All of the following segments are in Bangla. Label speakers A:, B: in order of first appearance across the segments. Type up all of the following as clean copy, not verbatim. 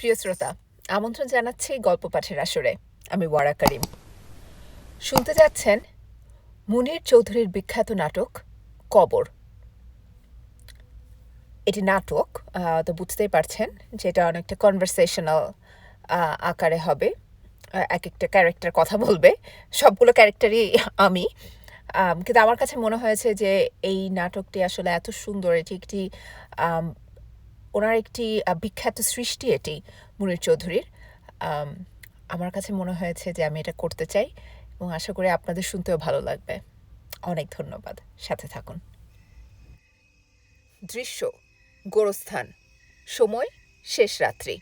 A: প্রিয় শ্রোতা, আমন্ত্রণ জানাচ্ছি গল্প পাঠের আসরে। আমি ওয়ারা করিম। শুনতে যাচ্ছেন মুনীর চৌধুরীর বিখ্যাত নাটক কবর। এটি নাটক, তো বুঝতেই পারছেন যে এটা অনেকটা কনভারসেশনাল আকারে হবে। এক একটা ক্যারেক্টার কথা বলবে, সবগুলো ক্যারেক্টারই আমি। কিন্তু আমার কাছে মনে হয়েছে যে এই নাটকটি আসলে এত সুন্দর। এটি একটি ওনার একটি বিখ্যাত সৃষ্টি, এটি মুনীর চৌধুরীর। আমার কাছে মনে হয়েছে যে আমি এটা করতে চাই এবং আশা করি আপনাদের শুনতেও ভালো লাগবে। অনেক ধন্যবাদ, সাথে থাকুন। দৃশ্য: গোরস্থান। সময়: শেষ রাত্রি।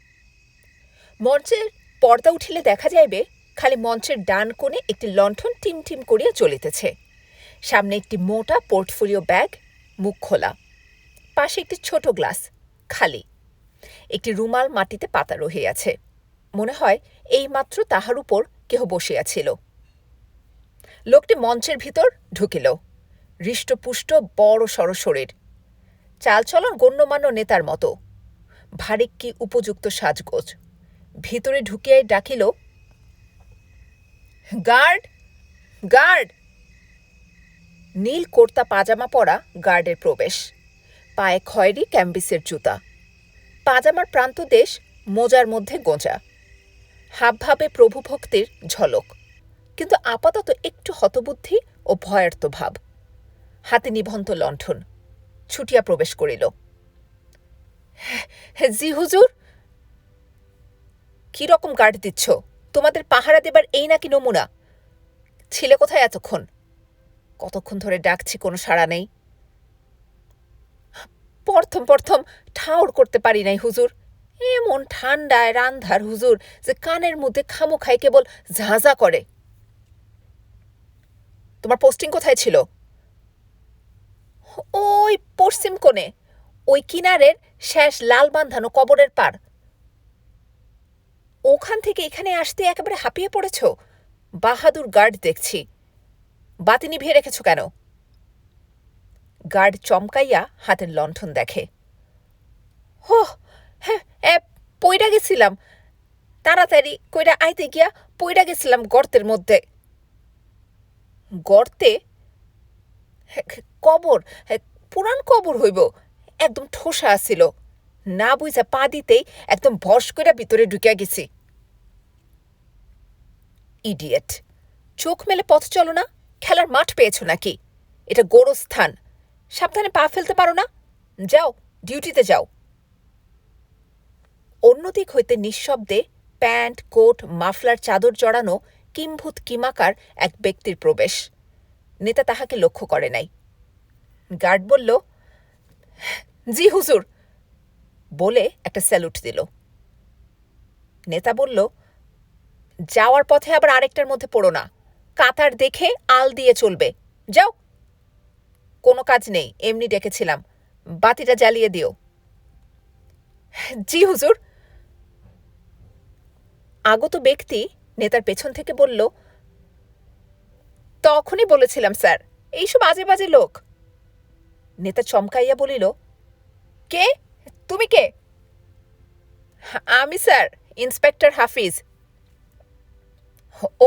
A: মঞ্চের পর্দা উঠিলে দেখা যাইবে খালি মঞ্চের ডান কোণে একটি লণ্ঠন টিম টিম করিয়া জ্বলিতেছে। সামনে একটি মোটা পোর্টফোলিও ব্যাগ, মুখ খোলা। পাশে একটি ছোট গ্লাস, খালি। একটি রুমাল মাটিতে পাতা রহিয়াছে। মনে হয় এইমাত্র তাহার উপর কেহ বসিয়াছিল। লোকটি মঞ্চের ভিতর ঢুকিল। হৃষ্টপুষ্ট বড় সড় শরীর, চালচলন গণ্যমান্য নেতার মতো। ভারী কি উপযুক্ত সাজগোজ। ভিতরে ঢুকিয়াই ডাকিল, গার্ড, গার্ড। নীল কোর্তা পাজামা পরা গার্ডের প্রবেশ। পায়ে খয়েরি ক্যাম্বিসের জুতা। পাজামার প্রান্তদেশ মোজার মধ্যে গোঁজা। হাবভাবে প্রভুভক্তির ঝলক, কিন্তু আপাতত একটু হতবুদ্ধি ও ভয়ার্ত ভাব। হাতে নিভন্ত লণ্ঠন। ছুটিয়া প্রবেশ করিল। জি হুজুর। কি রকম গার্ড দিচ্ছ? তোমাদের পাহারা দেবার এই নাকি নমুনা? ছিলে কোথায় এতক্ষণ? কতক্ষণ ধরে ডাকছি, কোনো সাড়া নেই। প্রথম প্রথম ঠাউর করতে পারি নাই হুজুর। এমন ঠান্ডায় রান্ধার হুজুর যে কানের মধ্যে খামোখাই কেবল ঝাঁঝা করে। তোমার পোস্টিং কোথায় ছিল? ওই পশ্চিম কোণে, ওই কিনারের শেষ লাল বাঁধানো কবরের পার। ওখান থেকে এখানে আসতে একেবারে হাঁপিয়ে পড়েছ? বাহাদুর গার্ড দেখছি। বাতি নিভিয়ে রেখেছ কেন? গার্ড চমকাইয়া হাতের লণ্ঠন দেখে। হো, হ্যাঁ, পইরা গেছিলাম। তাড়াতাড়ি কইরা আইতে গিয়া পইরা গেছিলাম গর্তের মধ্যে। গর্তে? কবর? পুরান কবর হইব। একদম ঠোসা আসিল। না বুঝা পা দিতেই একদম ভস কইরা ভিতরে ঢুকিয়া গেছি। ইডিয়েট! চোখ মেলে পথ চলো না? খেলার মাঠ পেয়েছ নাকি? এটা গোরস্থান। সাবধানে পা ফেলতে পারো না? যাও, ডিউটিতে যাও। অন্যদিক হইতে নিঃশব্দে প্যান্ট, কোট, মাফলার চাদর জড়ানো কিম্ভূত কিমাকার এক ব্যক্তির প্রবেশ। নেতা তাহাকে লক্ষ্য করে নাই। গার্ড বলল, জি হুজুর, বলে একটা স্যালুট দিল। নেতা বলল, যাওয়ার পথে আবার আরেকটার মধ্যে পড়ো না। কাতার দেখে আল দিয়ে চলবে। যাও। কোনো কাজ নেই, এমনি ডেকেছিলাম। বাতিটা জ্বালিয়ে দিও। জি হুজুর। আগত ব্যক্তি নেতার পেছন থেকে বলল, তখনই বলেছিলাম স্যার, এইসব আজে বাজে লোক। নেতা চমকাইয়া বলিল, কে? তুমি কে? আমি স্যার, ইন্সপেক্টর হাফিজ।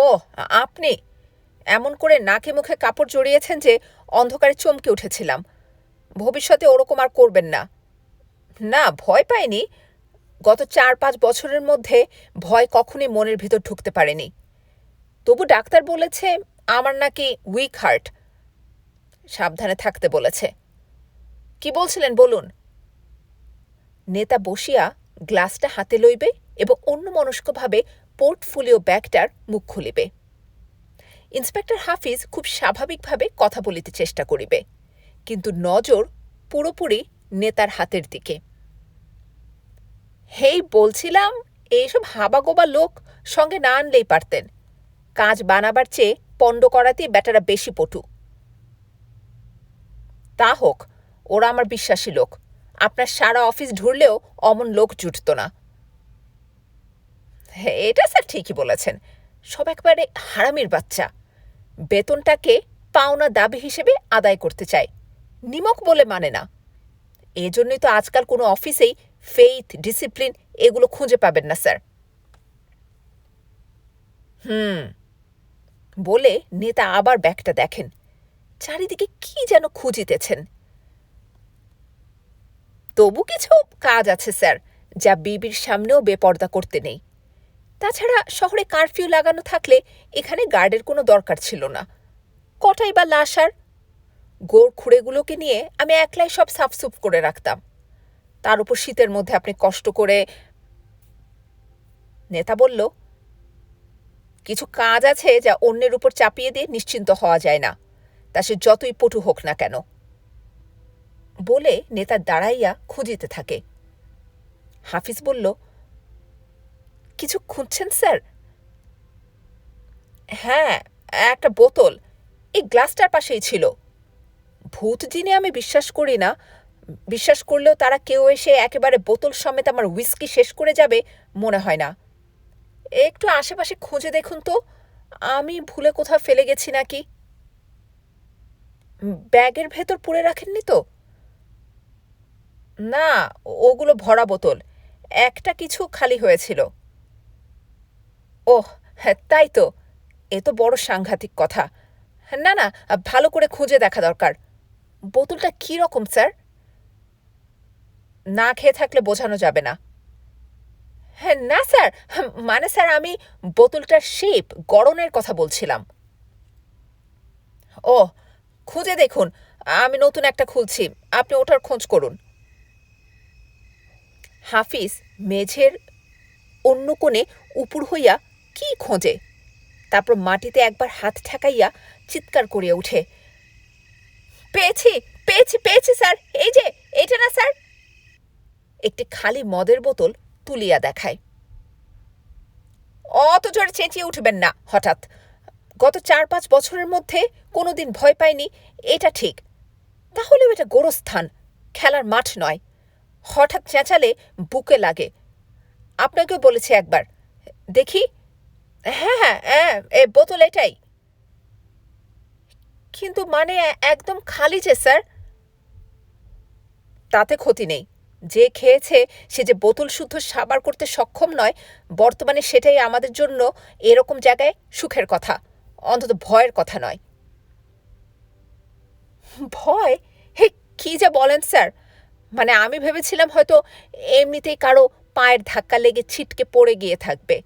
A: ও, আপনি? এমন করে নাকে মুখে কাপড় জড়িয়েছেন যে অন্ধকারে চমকে উঠেছিলাম। ভবিষ্যতে ওরকম আর করবেন না। না, ভয় পাইনি। গত 4-5 বছরের মধ্যে ভয় কখনই মনের ভিতর ঢুকতে পারেনি। তবু ডাক্তার বলেছে আমার নাকি উইক হার্ট। সাবধানে থাকতে বলেছে। কি বলছিলেন বলুন। নেতা বসিয়া গ্লাসটা হাতে লইবে এবং অন্যমনস্কভাবে পোর্টফোলিও ব্যাগটার মুখ খুলিবে। ইন্সপেক্টর হাফিজ খুব স্বাভাবিকভাবে কথা বলিতে চেষ্টা করিবে, কিন্তু নজর পুরোপুরি নেতার হাতের দিকে। হেই, বলছিলাম এইসব হাবাগোবা লোক সঙ্গে না আনলেই পারতেন। কাজ বানাবার চেয়ে পণ্ড করাতেই বেটারা বেশি পটু। তা হোক, ওরা আমার বিশ্বাসী লোক। আপনার সারা অফিস ঢুরলেও অমন লোক জুটত না। এটা স্যার ঠিকই বলেছেন। সব একবারে হারামির বাচ্চা। বেতনটাকে পাওনা দাবি হিসেবে আদায় করতে চায়, নিমক বলে মানে না। এজন্যই তো আজকাল কোনো অফিসেই ফেইথ, ডিসিপ্লিন এগুলো খুঁজে পাবেন না স্যার। বলে নেতা আবার ব্যাগটা দেখেন। চারিদিকে কি যেন খুঁজিতেছেন। তবু কিছু কাজ আছে স্যার, যা বিবির সামনেও বেপর্দা করতে নেই। তাছাড়া শহরে কারফিউ লাগানো থাকলে এখানে গার্ডের কোনো দরকার ছিল না। কটাই বা লাশ আর? গোড় খুঁড়েগুলোকে নিয়ে আমি একলাই সব সাফসুফ করে রাখতাম। তার উপর শীতের মধ্যে আপনি কষ্ট করে। নেতা বলল, কিছু কাজ আছে যা অন্যের উপর চাপিয়ে দিয়ে নিশ্চিন্ত হওয়া যায় না, তা সে যতই পটু হোক না কেন। বলে নেতা দাঁড়াইয়া খুঁজিতে থাকে। হাফিজ বলল, কিছু খুঁজছেন স্যার? হ্যাঁ, একটা বোতল এই গ্লাসটার পাশেই ছিল। ভূত জিনে আমি বিশ্বাস করি না, বিশ্বাস করলেও তারা কেউ এসে একেবারে বোতল সমেত আমার হুইস্কি শেষ করে যাবে মনে হয় না। একটু আশেপাশে খুঁজে দেখুন তো, আমি ভুলে কোথাও ফেলে গেছি নাকি। ব্যাগের ভেতর পুরে রাখেননি তো? না, ওগুলো ভরা বোতল, একটা কিছু খালি হয়েছিল। ওহ হ্যাঁ, তাই তো, এ তো বড় সাংঘাতিক কথা। না না, ভালো করে খুঁজে দেখা দরকার। বোতলটা কী রকম স্যার? না খেয়ে থাকলে বোঝানো যাবে না। হ্যাঁ না স্যার, মানে স্যার আমি বোতলটার শেপ, গড়নের কথা বলছিলাম। ও, খুঁজে দেখুন, আমি নতুন একটা খুলছি, আপনি ওটার খোঁজ করুন। হাফিজ মেঝের অন্য কোণে উপুড় হইয়া কি খোঁজে, তারপর মাটিতে একবার হাত ঠেকাইয়া চিৎকার করিয়া উঠে, পেয়েছি পেয়েছি পেয়েছি স্যার, এই যে এইটা না স্যার। একটি খালি মদের বোতল তুলিয়া দেখায়। অত জোরে চেঁচিয়ে উঠবেন না হঠাৎ। গত 4-5 বছরের মধ্যে কোনোদিন ভয় পাইনি, এটা ঠিক। তাহলেও এটা গোরস্থান, খেলার মাঠ নয়। হঠাৎ চেঁচালে বুকে লাগে। আপনাকেও বলেছি একবার। দেখি। হ্যাঁ হ্যাঁ হ্যাঁ, এ বোতল এটাই। কিন্তু মানে একদম খালি যে স্যার। তাতে ক্ষতি নেই, যে খেয়েছে সে যে বোতল শুদ্ধ সাবার করতে সক্ষম নয়, বর্তমানে সেটাই আমাদের জন্য এরকম জায়গায় সুখের কথা, অন্তত ভয়ের কথা নয়। ভয়? হে, কি যে বলেন স্যার! মানে আমি ভেবেছিলাম হয়তো এমনিতেই কারো পায়ের ধাক্কা লেগে ছিটকে পড়ে গিয়ে থাকবে,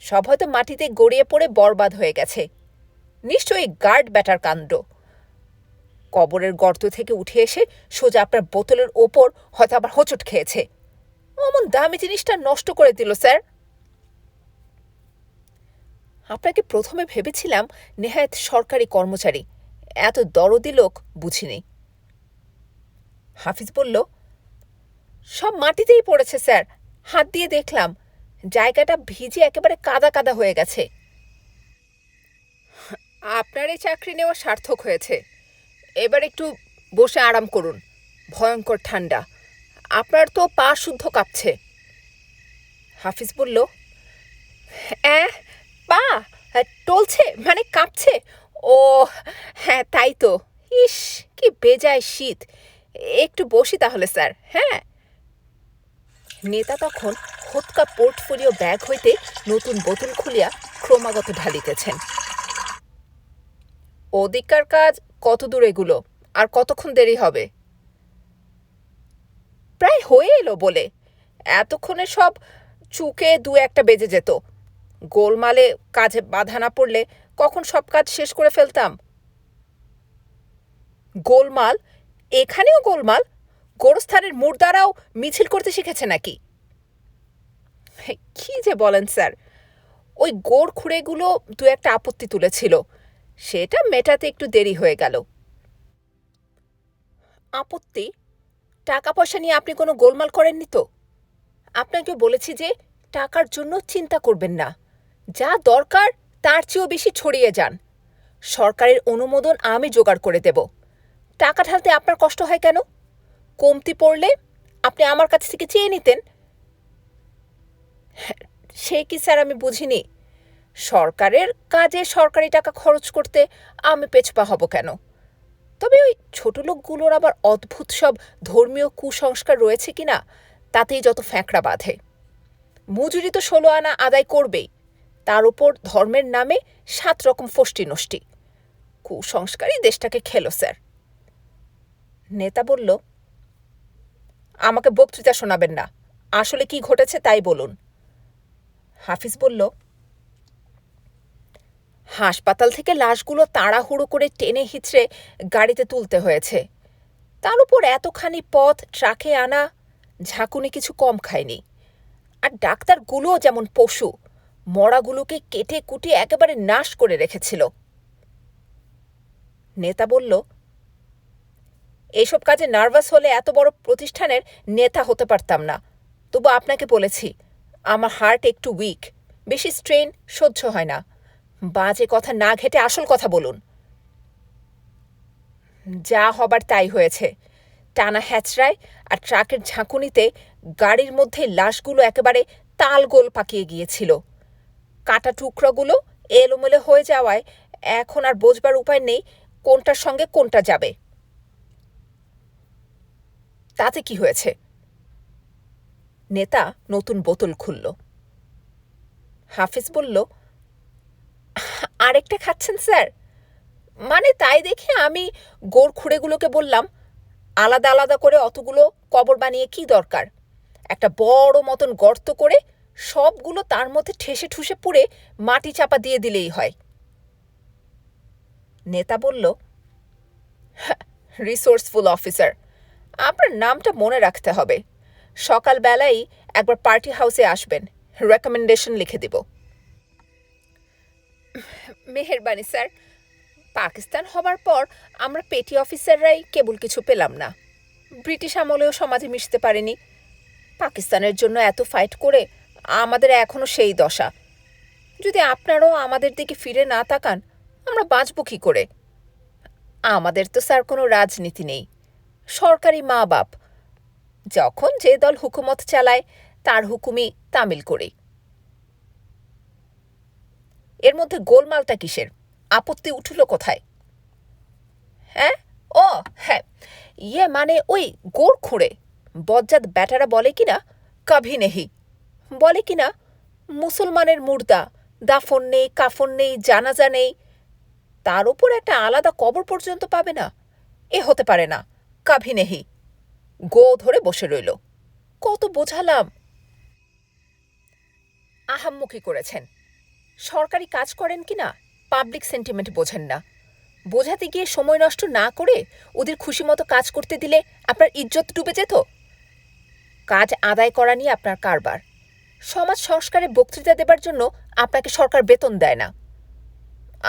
A: সব হয়তো মাটিতে গড়িয়ে পড়ে বরবাদ হয়ে গেছে। নিশ্চয়ই গার্ড ব্যাটার কাণ্ড। কবরের গর্ত থেকে উঠে এসে সোজা আপনার বোতলের ওপর হয়তো আবার হোঁচট খেয়েছে। অমন দামি জিনিসটা নষ্ট করে দিল স্যার। আপনাকে প্রথমে ভেবেছিলাম নেহায়েত সরকারি কর্মচারী, এত দরদি লোক বুঝিনি। হাফিজ বলল, সব মাটিতেই পড়েছে স্যার, হাত দিয়ে দেখলাম, জায়গাটা ভিজে একেবারে কাদা কাদা হয়ে গেছে। আপনার এই চাকরি নেওয়া সার্থক হয়েছে। এবার একটু বসে আরাম করুন, ভয়ঙ্কর ঠান্ডা, আপনার তো পা শুদ্ধ কাঁপছে। হাফিজ বলল, অ্যাঁ, পা টলছে মানে কাঁপছে? ও হ্যাঁ, তাই তো। ইস, কি বেজায় শীত। একটু বসি তাহলে স্যার। হ্যাঁ। নেতা তখন হোৎকা পোর্টফোলিও ব্যাগ হইতে নতুন বোতল খুলিয়া ক্রমাগত ঢালিতেছেন। ওদিককার কাজ কত দূর এগুলো, আর কতক্ষণ দেরি হবে? প্রায় হয়ে এলো বলে, এতক্ষণে সব চুকে 2-1 বেজে যেত। গোলমালে কাজে বাধা না পড়লে কখন সব কাজ শেষ করে ফেলতাম। গোলমাল? এখানেও গোলমাল? গোরস্থানের মুর্দারাও মিছিল করতে শিখেছে নাকি? কি যে বলেন স্যার! ওই গোড় খুঁড়েগুলো 2-1 আপত্তি তুলেছিল, সেটা মেটাতে একটু দেরি হয়ে গেল। আপত্তি? টাকা পয়সা নিয়ে আপনি কোনো গোলমাল করেননি তো? আপনাকে বলেছি যে টাকার জন্য চিন্তা করবেন না, যা দরকার তার চেয়েও বেশি ছড়িয়ে যান। সরকারের অনুমোদন আমি জোগাড় করে দেব। টাকা ঢালতে আপনার কষ্ট হয় কেন? কমতি পড়লে আপনি আমার কাছ থেকে চেয়ে নিতেন। সে কি স্যার আমি বুঝিনি? সরকারের কাজে সরকারি টাকা খরচ করতে আমি পেছপা হব কেন? তবে ওই ছোট লোকগুলোর আবার অদ্ভুত সব ধর্মীয় কুসংস্কার রয়েছে কিনা তাতেই যত ফ্যাঁকড়া বাঁধে। মজুরি তো 16 আনা আদায় করবেই, তার উপর ধর্মের নামে 7 রকম ফষ্টি নষ্টি। কুসংস্কারই দেশটাকে খেলো স্যার। নেতা বলল, আমাকে বক্তৃতা শোনাবেন না, আসলে কি ঘটেছে তাই বলুন। হাফিজ বলল, হাসপাতাল থেকে লাশগুলো তাড়াহুড়ো করে টেনে হিঁচড়ে গাড়িতে তুলতে হয়েছে, তার উপর এতখানি পথ ট্রাকে আনা, ঝাঁকুনি কিছু কম খায়নি। আর ডাক্তারগুলোও যেমন পশু, মরাগুলোকে কেটে কুটে একেবারে নাশ করে রেখেছিল। নেতা বলল, এসব কাজে নার্ভাস হলে এত বড় প্রতিষ্ঠানের নেতা হতে পারতাম না। তবু আপনাকে বলেছি, আমার হার্ট একটু উইক, বেশি স্ট্রেন সহ্য হয় না। বাজে কথা না ঘেঁটে আসল কথা বলুন। যা হবার তাই হয়েছে। টানা হ্যাচড়ায় আর ট্রাকের ঝাঁকুনিতে গাড়ির মধ্যে লাশগুলো একেবারে তালগোল পাকিয়ে গিয়েছিল। কাটা টুকরোগুলো এলোমেলো হয়ে যাওয়ায় এখন আর বোঝবার উপায় নেই কোনটার সঙ্গে কোনটা যাবে। তাতে কি হয়েছে? নেতা নতুন বোতল খুলল। হাফিজ বলল, আরেকটা খাচ্ছেন স্যার? মানে তাই দেখে আমি গোড় খুঁড়েগুলোকে বললাম, আলাদা আলাদা করে অতগুলো কবর বানিয়ে কি দরকার? একটা বড় মতন গর্ত করে সবগুলো তার মধ্যে ঠেসে ঠুসে পুড়ে মাটি চাপা দিয়ে দিলেই হয়। নেতা বলল, রিসোর্সফুল অফিসার, আপনার নামটা মনে রাখতে হবে। সকালবেলাই একবার পার্টি হাউসে আসবেন, রেকমেন্ডেশন লিখে দিব। মেহেরবানি স্যার। পাকিস্তান হবার পর আমরা পেটি অফিসাররাই কেবল কিছু পেলাম না, ব্রিটিশ আমলেও সমাজে মিশতে পারেনি। পাকিস্তানের জন্য এত ফাইট করে আমাদের এখনো সেই দশা। যদি আপনারাও আমাদের দিকে ফিরে না তাকান, আমরা বাঁচব কি করে? আমাদের তো স্যার কোনো রাজনীতি নেই, সরকারি মা বাপ। যখন যে দল হুকুমত চালায় তার হুকুমই তামিল করি। এর মধ্যে গোলমালটা কিসের? আপত্তি উঠল কোথায়? হ্যাঁ, ও হ্যাঁ, মানে ওই গোড় খুঁড়ে বজ্জাত ব্যাটারা বলে কিনা কাভি নেহি, বলে কিনা মুসলমানের মুর্দা, দাফন নেই, কাফন নেই, জানাজা নেই, তার উপর একটা আলাদা কবর পর্যন্ত পাবে না। এ হতে পারে না, কাভি নেহি। গো ধরে বসে রইল। কত বোঝালাম। আহাম্মকি করেছেন। সরকারি কাজ করেন কিনা পাবলিক সেন্টিমেন্ট বোঝেন না। বোঝাতে গিয়ে সময় নষ্ট না করে ওদের খুশি মতো কাজ করতে দিলে আপনার ইজ্জত ডুবে যেত। কাজ আদায় করা নিয়ে আপনার কারবার। সমাজ সংস্কারে বক্তৃতা দেবার জন্য আপনাকে সরকার বেতন দেয় না।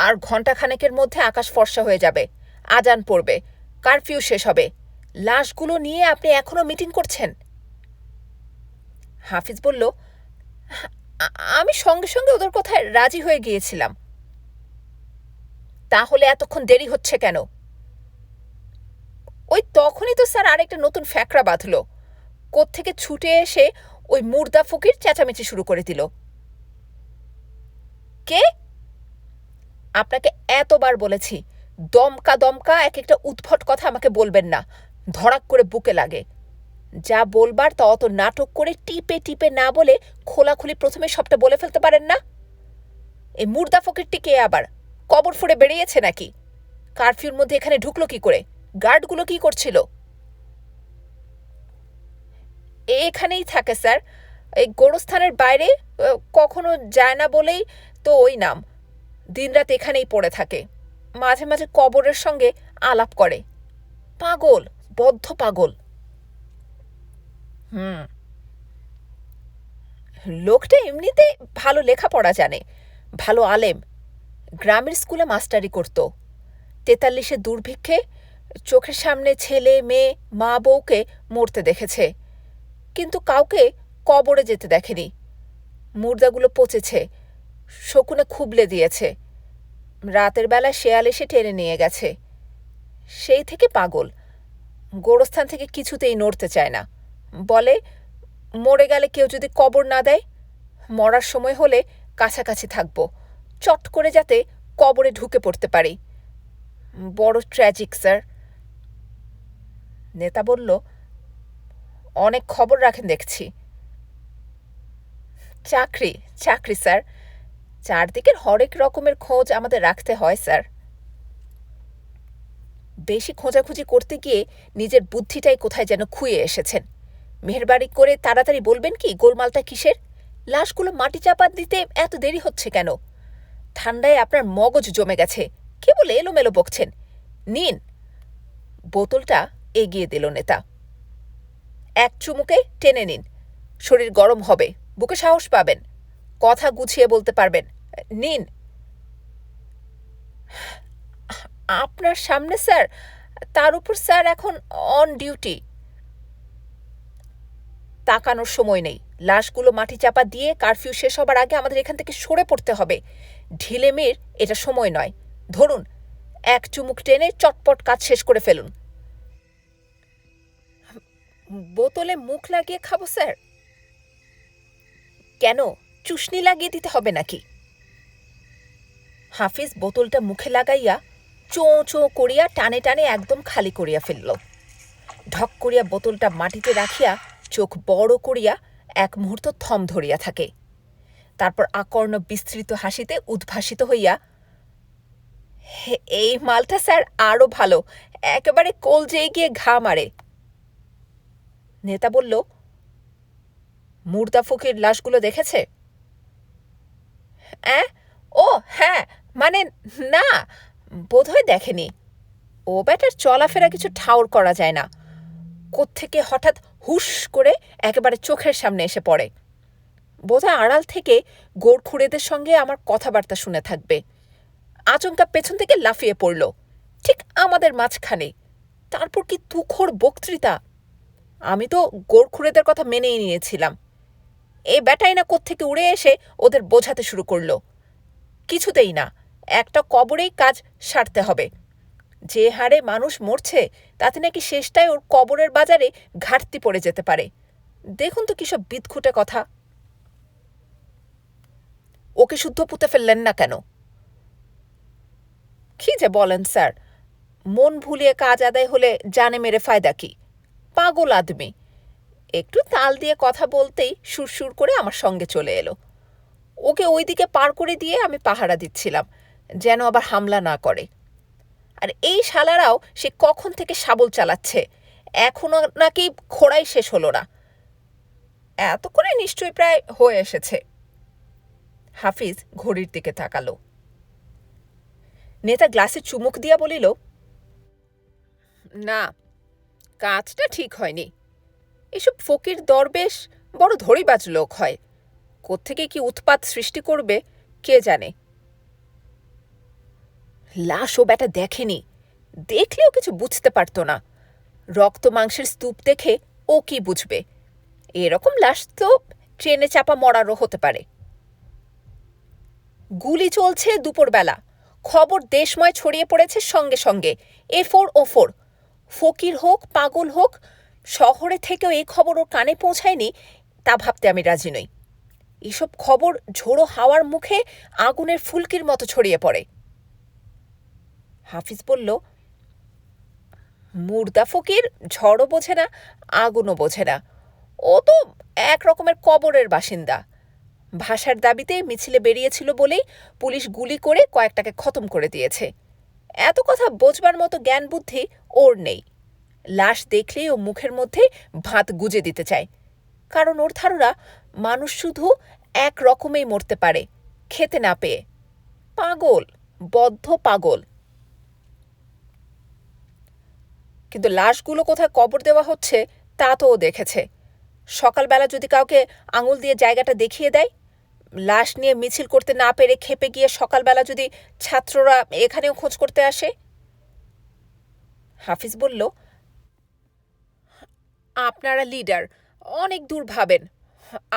A: আর ঘণ্টাখানেকের মধ্যে আকাশ ফর্সা হয়ে যাবে, আজান পড়বে, কারফিউ শেষ হবে, লাশগুলো নিয়ে আপনি এখনো মিটিং করছেন। হাফিজ বলল, আমি সঙ্গে সঙ্গে ওদের কথায় রাজি হয়ে গিয়েছিলাম। তাহলে এতক্ষণ দেরি হচ্ছে কেন? ওই তখনই তো স্যার আরেকটা নতুন ফ্যাকড়া বাঁধল। কোত্থেকে ছুটে এসে ওই মুর্দা ফকির চেঁচামেচি শুরু করে দিল। কে? আপনাকে এতবার বলেছি, দমকা দমকা এক একটা উদ্ভট কথা আমাকে বলবেন না, ধড়াক করে বুকে লাগে। যা বলবার তা অত নাটক করে টিপে টিপে না বলে খোলাখুলি প্রথমে সবটা বলে ফেলতে পারেন না? এই মুর্দা ফকিরটি কে আবার? কবর ফুঁড়ে বেরিয়েছে নাকি? কারফিউর মধ্যে এখানে ঢুকলো কি করে? গার্ডগুলো কি করছিল? এখানেই থাকে স্যার, এই গোরস্থানের বাইরে কখনো যায় না বলেই তো ওই নাম। দিনরাত এখানেই পড়ে থাকে, মাঝে মাঝে কবরের সঙ্গে আলাপ করে। পাগল, বদ্ধ পাগল। লোকটা এমনিতে ভালো লেখাপড়া জানে, ভালো আলেম, গ্রামের স্কুলে মাস্টারি করত। 43-এ দুর্ভিক্ষে চোখের সামনে ছেলে মেয়ে মা বউকে মরতে দেখেছে, কিন্তু কাউকে কবরে যেতে দেখেনি। মুর্দাগুলো পচেছে, শকুনে খুবলে দিয়েছে, রাতের বেলা শেয়াল এসে টেনে নিয়ে গেছে। সেই থেকে পাগল, গোরস্থান থেকে কিছুতেই নড়তে চায় না। বলে, মরে গেলে কেউ যদি কবর না দেয়, মরার সময় হলে কাছাকাছি থাকব, চট করে যাতে কবরে ঢুকে পড়তে পারি। বড় ট্র্যাজিক স্যার। নেতা বলল, অনেক খবর রাখেন দেখছি। চাকরি চাকরি স্যার, চারদিকের হরেক রকমের খোঁজ আমাদের রাখতে হয় স্যার। বেশি খোঁজাখুঁজি করতে গিয়ে নিজের বুদ্ধিটাই কোথায় যেন খুইয়ে এসেছেন। মেহেরবাড়ি করে তাড়াতাড়ি বলবেন কি গোলমালটা কিসের? লাশগুলো মাটি চাপা দিতে এত দেরি হচ্ছে কেন? ঠান্ডায় আপনার মগজ জমে গেছে, কেবল এলোমেলো বকছেন। নিন। বোতলটা এগিয়ে দিল নেতা। এক চুমুকে টেনে নিন, শরীর গরম হবে, বুকে সাহস পাবেন, কথা গুছিয়ে বলতে পারবেন। নিন। আপনার সামনে স্যার, তার উপর স্যার এখন অন ডিউটি। তাকানোর সময় নেই, লাশগুলো মাটি চাপা দিয়ে কারফিউ শেষ হবার আগে আমাদের এখান থেকে সরে পড়তে হবে। ঢিলেমির এটা সময় নয়। ধরুন, এক চুমুক টেনে চটপট কাজ শেষ করে ফেলুন। বোতলে মুখ লাগিয়ে খাবো স্যার? কেন, চুষনি লাগিয়ে দিতে হবে নাকি? হাফিজ বোতলটা মুখে লাগাইয়া চোঁ চোঁ করিয়া টানে টানে একদম খালি করিয়া ফেলল। ঢক করিয়া বোতলটা মাটিতে রাখিয়া চোখ বড় করিয়া এক মুহূর্ত থম ধরিয়া থাকে। তারপর আকর্ণ বিস্তৃত হাসিতে উদ্ভাসিত হইয়া, এই মালটা স্যার আরও ভালো, একেবারে কলজেয়ে গিয়ে ঘা মারে। নেতা বলল, মুর্দা ফকির লাশগুলো দেখেছে? অ্যাঁ, ও হ্যাঁ, মানে না, বোধহয় দেখেনি। ও ব্যাটার চলাফেরা কিছু ঠাউর করা যায় না, কোত্থেকে হঠাৎ হুশ করে একেবারে চোখের সামনে এসে পড়ে। বোধহয় আড়াল থেকে গোড়খুড়েদের সঙ্গে আমার কথাবার্তা শুনে থাকবে। আচমকা পেছন থেকে লাফিয়ে পড়ল, ঠিক আমাদের মাঝখানে। তারপর কি তুখোড় বক্তৃতা! আমি তো গোড়খুড়েদের কথা মেনেই নিয়েছিলাম। এই ব্যাটাই না কোত্থেকে উড়ে এসে ওদের বোঝাতে শুরু করলো, কিছুতেই না, একটা কবরেই কাজ সারতে হবে। যে হারে মানুষ মরছে তাতে নাকি শেষটায় ওর কবরের বাজারে ঘাটতি পড়ে যেতে পারে। দেখুন তো কিসব বিদঘুটে কথা। ওকে শুদ্ধ পুঁতে ফেললেন না কেন? কি যে বলেন স্যার, মন ভুলিয়ে কাজ আদায় হলে জানে মেরে ফায়দা কি? পাগল আদমি। একটু তাল দিয়ে কথা বলতেই সুরসুর করে আমার সঙ্গে চলে এলো। ওকে ওইদিকে পার করে দিয়ে আমি পাহারা দিচ্ছিলাম, যেন আবার হামলা না করে। আর এই শালারাও সে কখন থেকে শাবল চালাচ্ছে, এখনো নাকি খোড়াই শেষ হলো না। এত করে নিশ্চয়ই প্রায় হয়ে এসেছে। হাফিজ ঘড়ির দিকে তাকালো। নেতা গ্লাসে চুমুক দিয়া বলিল, না, কাজটা ঠিক হয়নি। এসব ফকির দরবেশ বড় ধড়িবাজ লোক হয়, কোত্থেকে কি উৎপাত সৃষ্টি করবে কে জানে। লাশ ও ব্যাটা দেখেনি, দেখলেও কিছু বুঝতে পারত না। রক্ত মাংসের স্তূপ দেখে ও কি বুঝবে? এরকম লাশ তো ট্রেনে চাপা মরারও হতে পারে। গুলি চলছে দুপুরবেলা, খবর দেশময় ছড়িয়ে পড়েছে সঙ্গে সঙ্গে। A4 O4, ফকির হোক পাগল হোক, শহরে থেকেও এই খবর ওর কানে পৌঁছায়নি তা ভাবতে আমি রাজি নই। এসব খবর ঝোড়ো হাওয়ার মুখে আগুনের ফুলকির মতো ছড়িয়ে পড়ে। হাফিজ বলল, মুর্দা ফকির ঝড়ও বোঝে না, আগুনও বোঝে না, ও তো এক রকমের কবরের বাসিন্দা। ভাষার দাবিতে মিছিলে বেরিয়েছিল বলেই পুলিশ গুলি করে কয়েকটাকে খতম করে দিয়েছে। এত কথা বোঝবার মতো জ্ঞান বুদ্ধি ওর নেই। লাশ দেখলেই ও মুখের মধ্যে ভাত গুজে দিতে চায়, কারণ ওর ধারণা মানুষ শুধু এক রকমেই মরতে পারে, খেতে না পেয়ে। পাগল, বদ্ধ পাগল। কিন্তু লাশগুলো কোথায় কবর দেওয়া হচ্ছে তা তো ও দেখেছে। সকালবেলা যদি কাউকে আঙুল দিয়ে জায়গাটা দেখিয়ে দেয়, লাশ নিয়ে মিছিল করতে না পেরে খেপে গিয়ে সকালবেলা যদি ছাত্ররা এখানেও খোঁজ করতে আসে। হাফিজ বলল, আপনারা লিডার, অনেক দূর ভাবেন,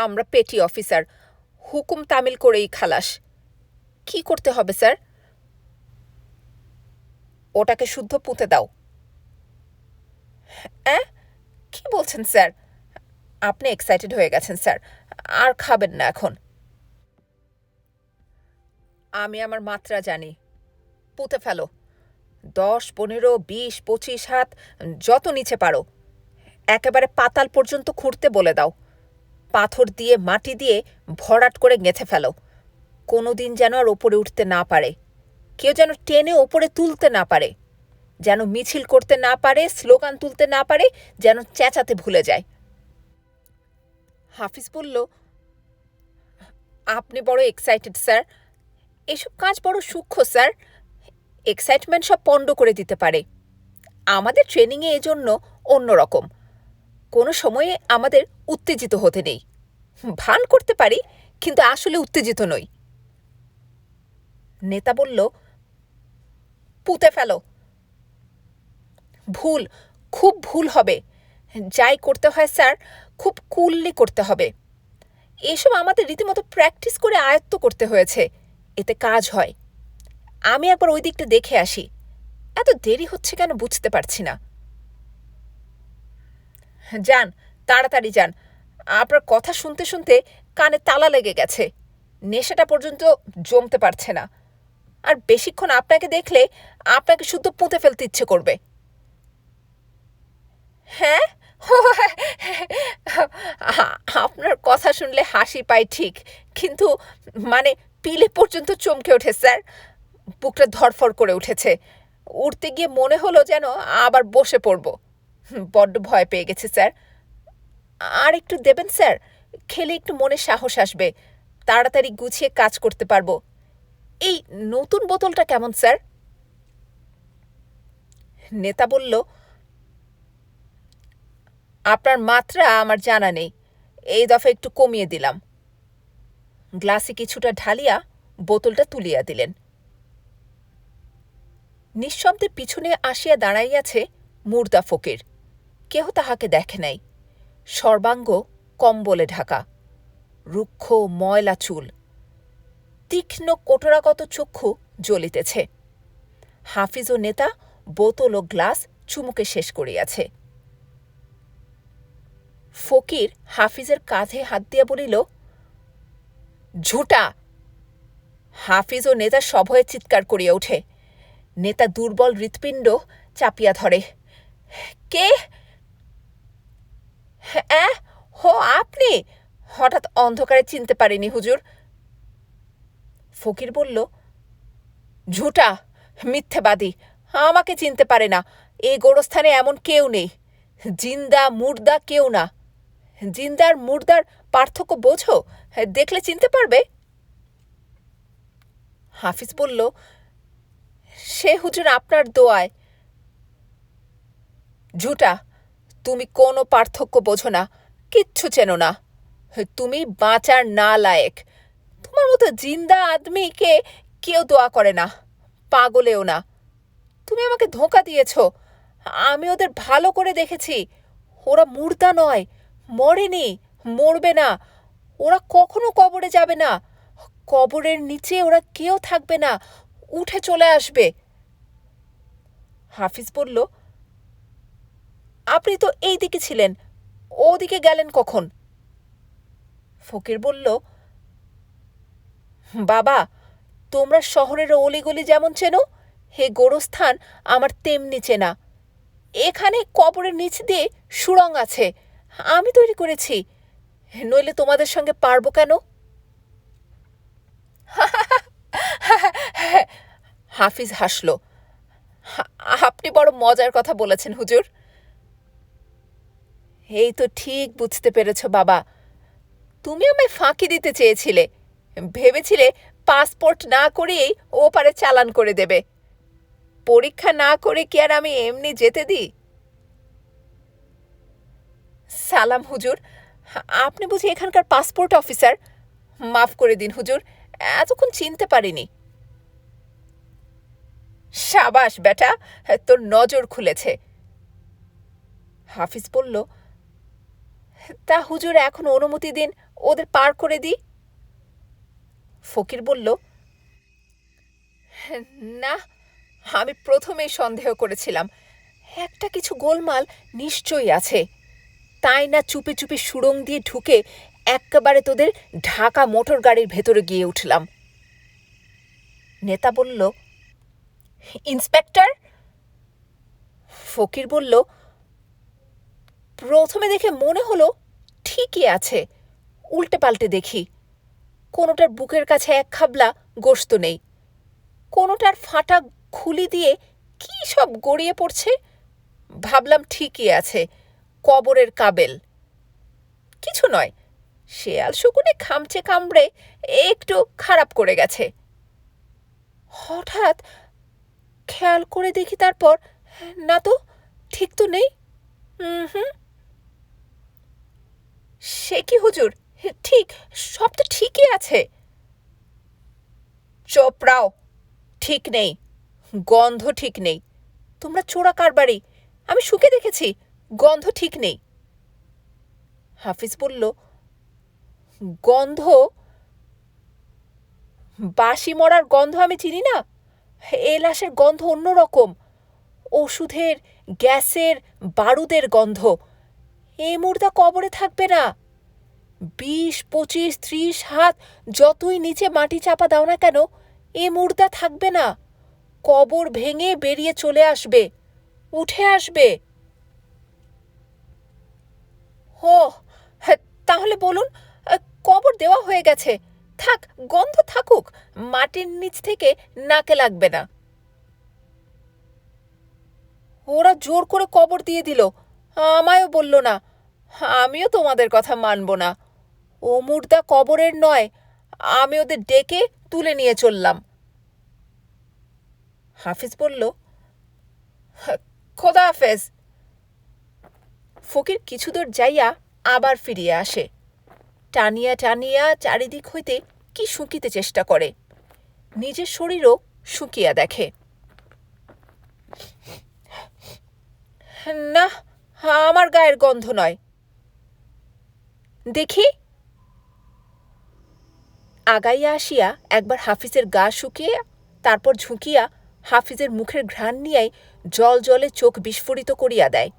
A: আমরা পেটি অফিসার, হুকুম তামিল করেই খালাস। কি করতে হবে স্যার? ওটাকে শুদ্ধ পুঁতে দাও। অ্যাঁ, কি বলছেন স্যার? আপনি এক্সাইটেড হয়ে গেছেন স্যার, আর খাবেন না এখন। আমি আমার মাত্রা জানি, পুঁতে ফেলো। 10, 15, 20, 25 হাত, যত নিচে পারো। একেবারে পাতাল পর্যন্ত খুঁড়তে বলে দাও। পাথর দিয়ে মাটি দিয়ে ভরাট করে গেঁথে ফেলো। কোনোদিন যেন আর ওপরে উঠতে না পারে। কেউ যেন টেনে ওপরে তুলতে না পারে, যেন মিছিল করতে না পারে, স্লোগান তুলতে না পারে, যেন চেঁচাতে ভুলে যায়। হাফিজ বলল, আপনি বড় এক্সাইটেড স্যার। এসব কাজ বড় সূক্ষ্ম স্যার। এক্সাইটমেন্ট সব পণ্ড করে দিতে পারে। আমাদের ট্রেনিংয়ে এজন্য অন্যরকম। কোনো সময়ে আমাদের উত্তেজিত হতে নেই। ভান করতে পারি, কিন্তু আসলে উত্তেজিত নই। নেতা বলল, পুঁতে ফেলো। ভুল, খুব ভুল হবে। যাই করতে হয় স্যার, খুব কুললি করতে হবে। এসব আমাদের রীতিমতো প্র্যাকটিস করে আয়ত্ত করতে হয়েছে, এতে কাজ হয়। আমি একবার ওই দিকটা দেখে আসি। এত দেরি হচ্ছে কেন বুঝতে পারছি না। যান, তাড়াতাড়ি যান। আপনার কথা শুনতে শুনতে কানে তালা লেগে গেছে। নেশাটা পর্যন্ত জমতে পারছে না। আর বেশিক্ষণ আপনাকে দেখলে আপনাকে শুদ্ধ পুঁতে ফেলতে ইচ্ছে করবে। হ্যাঁ, আপনার কথা শুনলে হাসি পায় ঠিক, কিন্তু মানে পিলে পর্যন্ত চমকে ওঠে স্যার। বুকটা ধড়ফড় করে উঠেছে। উঠতে গিয়ে মনে হলো যেন আবার বসে পড়ব। বড্ড ভয় পেয়ে গেছি স্যার। আর একটু দেবেন স্যার? খেলে একটু মনে সাহস আসবে, তাড়াতাড়ি গুছিয়ে কাজ করতে পারবো। এই নতুন বোতলটা কেমন স্যার? নেতা বলল, আপনার মাত্রা আমার জানা নেই, এই দফা একটু কমিয়ে দিলাম। গ্লাসে কিছুটা ঢালিয়া বোতলটা তুলিয়া দিলেন। নিঃশব্দে পিছনে আসিয়া দাঁড়াইয়াছে মুর্দা ফকির। কেহ তাহাকে দেখে নাই। সর্বাঙ্গ কম্বলে ঢাকা, রুক্ষ ময়লা চুল, তীক্ষ্ণ কোটরাগত চক্ষু জ্বলিতেছে। হাফিজ ও নেতা বোতল ও গ্লাস চুমুকে শেষ করিয়াছে। ফকির হাফিজের কাঁধে হাত দিয়া বলিল, ঝুটা! হাফিজ ও নেতা সভয়ে চিৎকার করিয়া উঠে। নেতা দুর্বল হৃৎপিণ্ড চাপিয়া ধরে। কে? হ্যাঁ, হো আপনি? হঠাৎ অন্ধকারে চিনতে পারিনি হুজুর। ফকির বলল, ঝুটা, মিথ্যেবাদী, আমাকে চিনতে পারে না। এই গোরস্থানে এমন কেউ নেই। জিন্দা মুর্দা কেউ না। জিন্দার মুর্দার পার্থক্য বোঝো? দেখলে চিনতে পারবে। হাফিজ বলল, সে হুজুর আপনার দোয়ায়। ঝুটা, তুমি কোনো পার্থক্য বোঝো না, কিচ্ছু চেনো না। তুমি বাঁচার না লায়েক। তোমার মতো জিন্দা আদমিকে কেউ দোয়া করে না, পাগলেও না। তুমি আমাকে ধোঁকা দিয়েছ। আমি ওদের ভালো করে দেখেছি। ওরা মুর্দা নয়, মরেনি, মরবে না। ওরা কখনো কবরে যাবে না। কবরের নিচে ওরা কেউ থাকবে না, উঠে চলে আসবে। হাফিজ বলল, আপনি তো এই দিকে ছিলেন, ওদিকে গেলেন কখন? ফকির বলল, বাবা, তোমরা শহরের অলিগলি যেমন চেনো, হে গোরস্থান আমার তেমনি চেনা। এখানে কবরের নিচ দিয়ে সুড়ং আছে, আমি তৈরি করেছি। নইলে তোমাদের সঙ্গে পারবো কেন? হাফিজ হাসল। আপনি বড় মজার কথা বলেছেন হুজুর। এই তো ঠিক বুঝতে পেরেছ বাবা। তুমি আমায় ফাঁকি দিতে চেয়েছিলে। ভেবেছিলে পাসপোর্ট না করিয়েই ওপারে চালান করে দেবে। পরীক্ষা না করে কি আর আমি এমনি যেতে দিই? সালাম হুজুর, আপনি বুঝি এখানকার পাসপোর্ট অফিসার? মাফ করে দিন হুজুর, এতক্ষণ চিনতে পারিনি। সাবাস বেটা, তোর নজর খুলেছে। হাফিজ বলল, তা হুজুর এখন অনুমতি দিন, ওদের পার করে দিই। ফকির বলল, না, আমি প্রথমেই সন্দেহ করেছিলাম একটা কিছু গোলমাল নিশ্চয়ই আছে, তাই না চুপি চুপি সুড়ং দিয়ে ঢুকে একেবারে তোদের ঢাকা মোটর গাড়ির ভেতরে গিয়ে উঠলাম। নেতা বলল, ইন্সপেক্টর? ফকির বলল, প্রথমে দেখে মনে হলো ঠিকই আছে, উল্টে পাল্টে দেখি কোনোটার বুকের কাছে এক খাবলা গোশত নেই, কোনোটার ফাটা খুলি দিয়ে কি সব গড়িয়ে পড়ছে। ভাবলাম ঠিকই আছে, কবরের কাবেল। কিছু নয়, শেয়াল শকুনে খামচে কামড়ে একটু খারাপ করে গেছে। হঠাৎ খেয়াল করে দেখি তারপর, না তো, ঠিক তো নেই। হুম, সে কি হুজুর, ঠিক, সব তো ঠিকই আছে। চোপড়াও, ঠিক নেই, গন্ধ ঠিক নেই। তোমরা চোরা কারবারি, আমি শুকে দেখেছি, গন্ধ ঠিক নেই। হাফিজ বলল, গন্ধ? বাসি মরার গন্ধ আমি চিনি না? এ লাশের গন্ধ অন্যরকম, ওষুধের, গ্যাসের, বারুদের গন্ধ। এ মুর্দা কবরে থাকবে না। 20, 25, 30 হাত যতই নিচে মাটি চাপা দাও না কেন, এ মুর্দা থাকবে না। কবর ভেঙে বেরিয়ে চলে আসবে, উঠে আসবে। ও, তাহলে বলুন, কবর দেওয়া হয়ে গেছে, থাক, গন্ধ থাকুক, মাটির নিচ থেকে নাকে লাগবে না। ওরা জোর করে কবর দিয়ে দিল, আমায়ও বলল না। আমিও তোমাদের কথা মানব না। ও মুর্দা কবরের নয়, আমি ওদের ডেকে তুলে নিয়ে চললাম। হাফিজ বলল, খোদা হাফেজ। ফকির কিছু দূর যাইয়া আবার ফিরিয়া আসে, টানিয়া টানিয়া চারিদিক হইতে কি শুকিতে চেষ্টা করে, নিজের শরীরও শুকিয়া দেখে। না, আমার গায়ের গন্ধ নয়। দেখি। আগাইয়া আসিয়া একবার হাফিজের গা শুকিয়ে তারপর ঝুঁকিয়া হাফিজের মুখের ঘ্রাণ নিয়াই জল জলে চোখ বিস্ফোরিত করিয়া দেয়।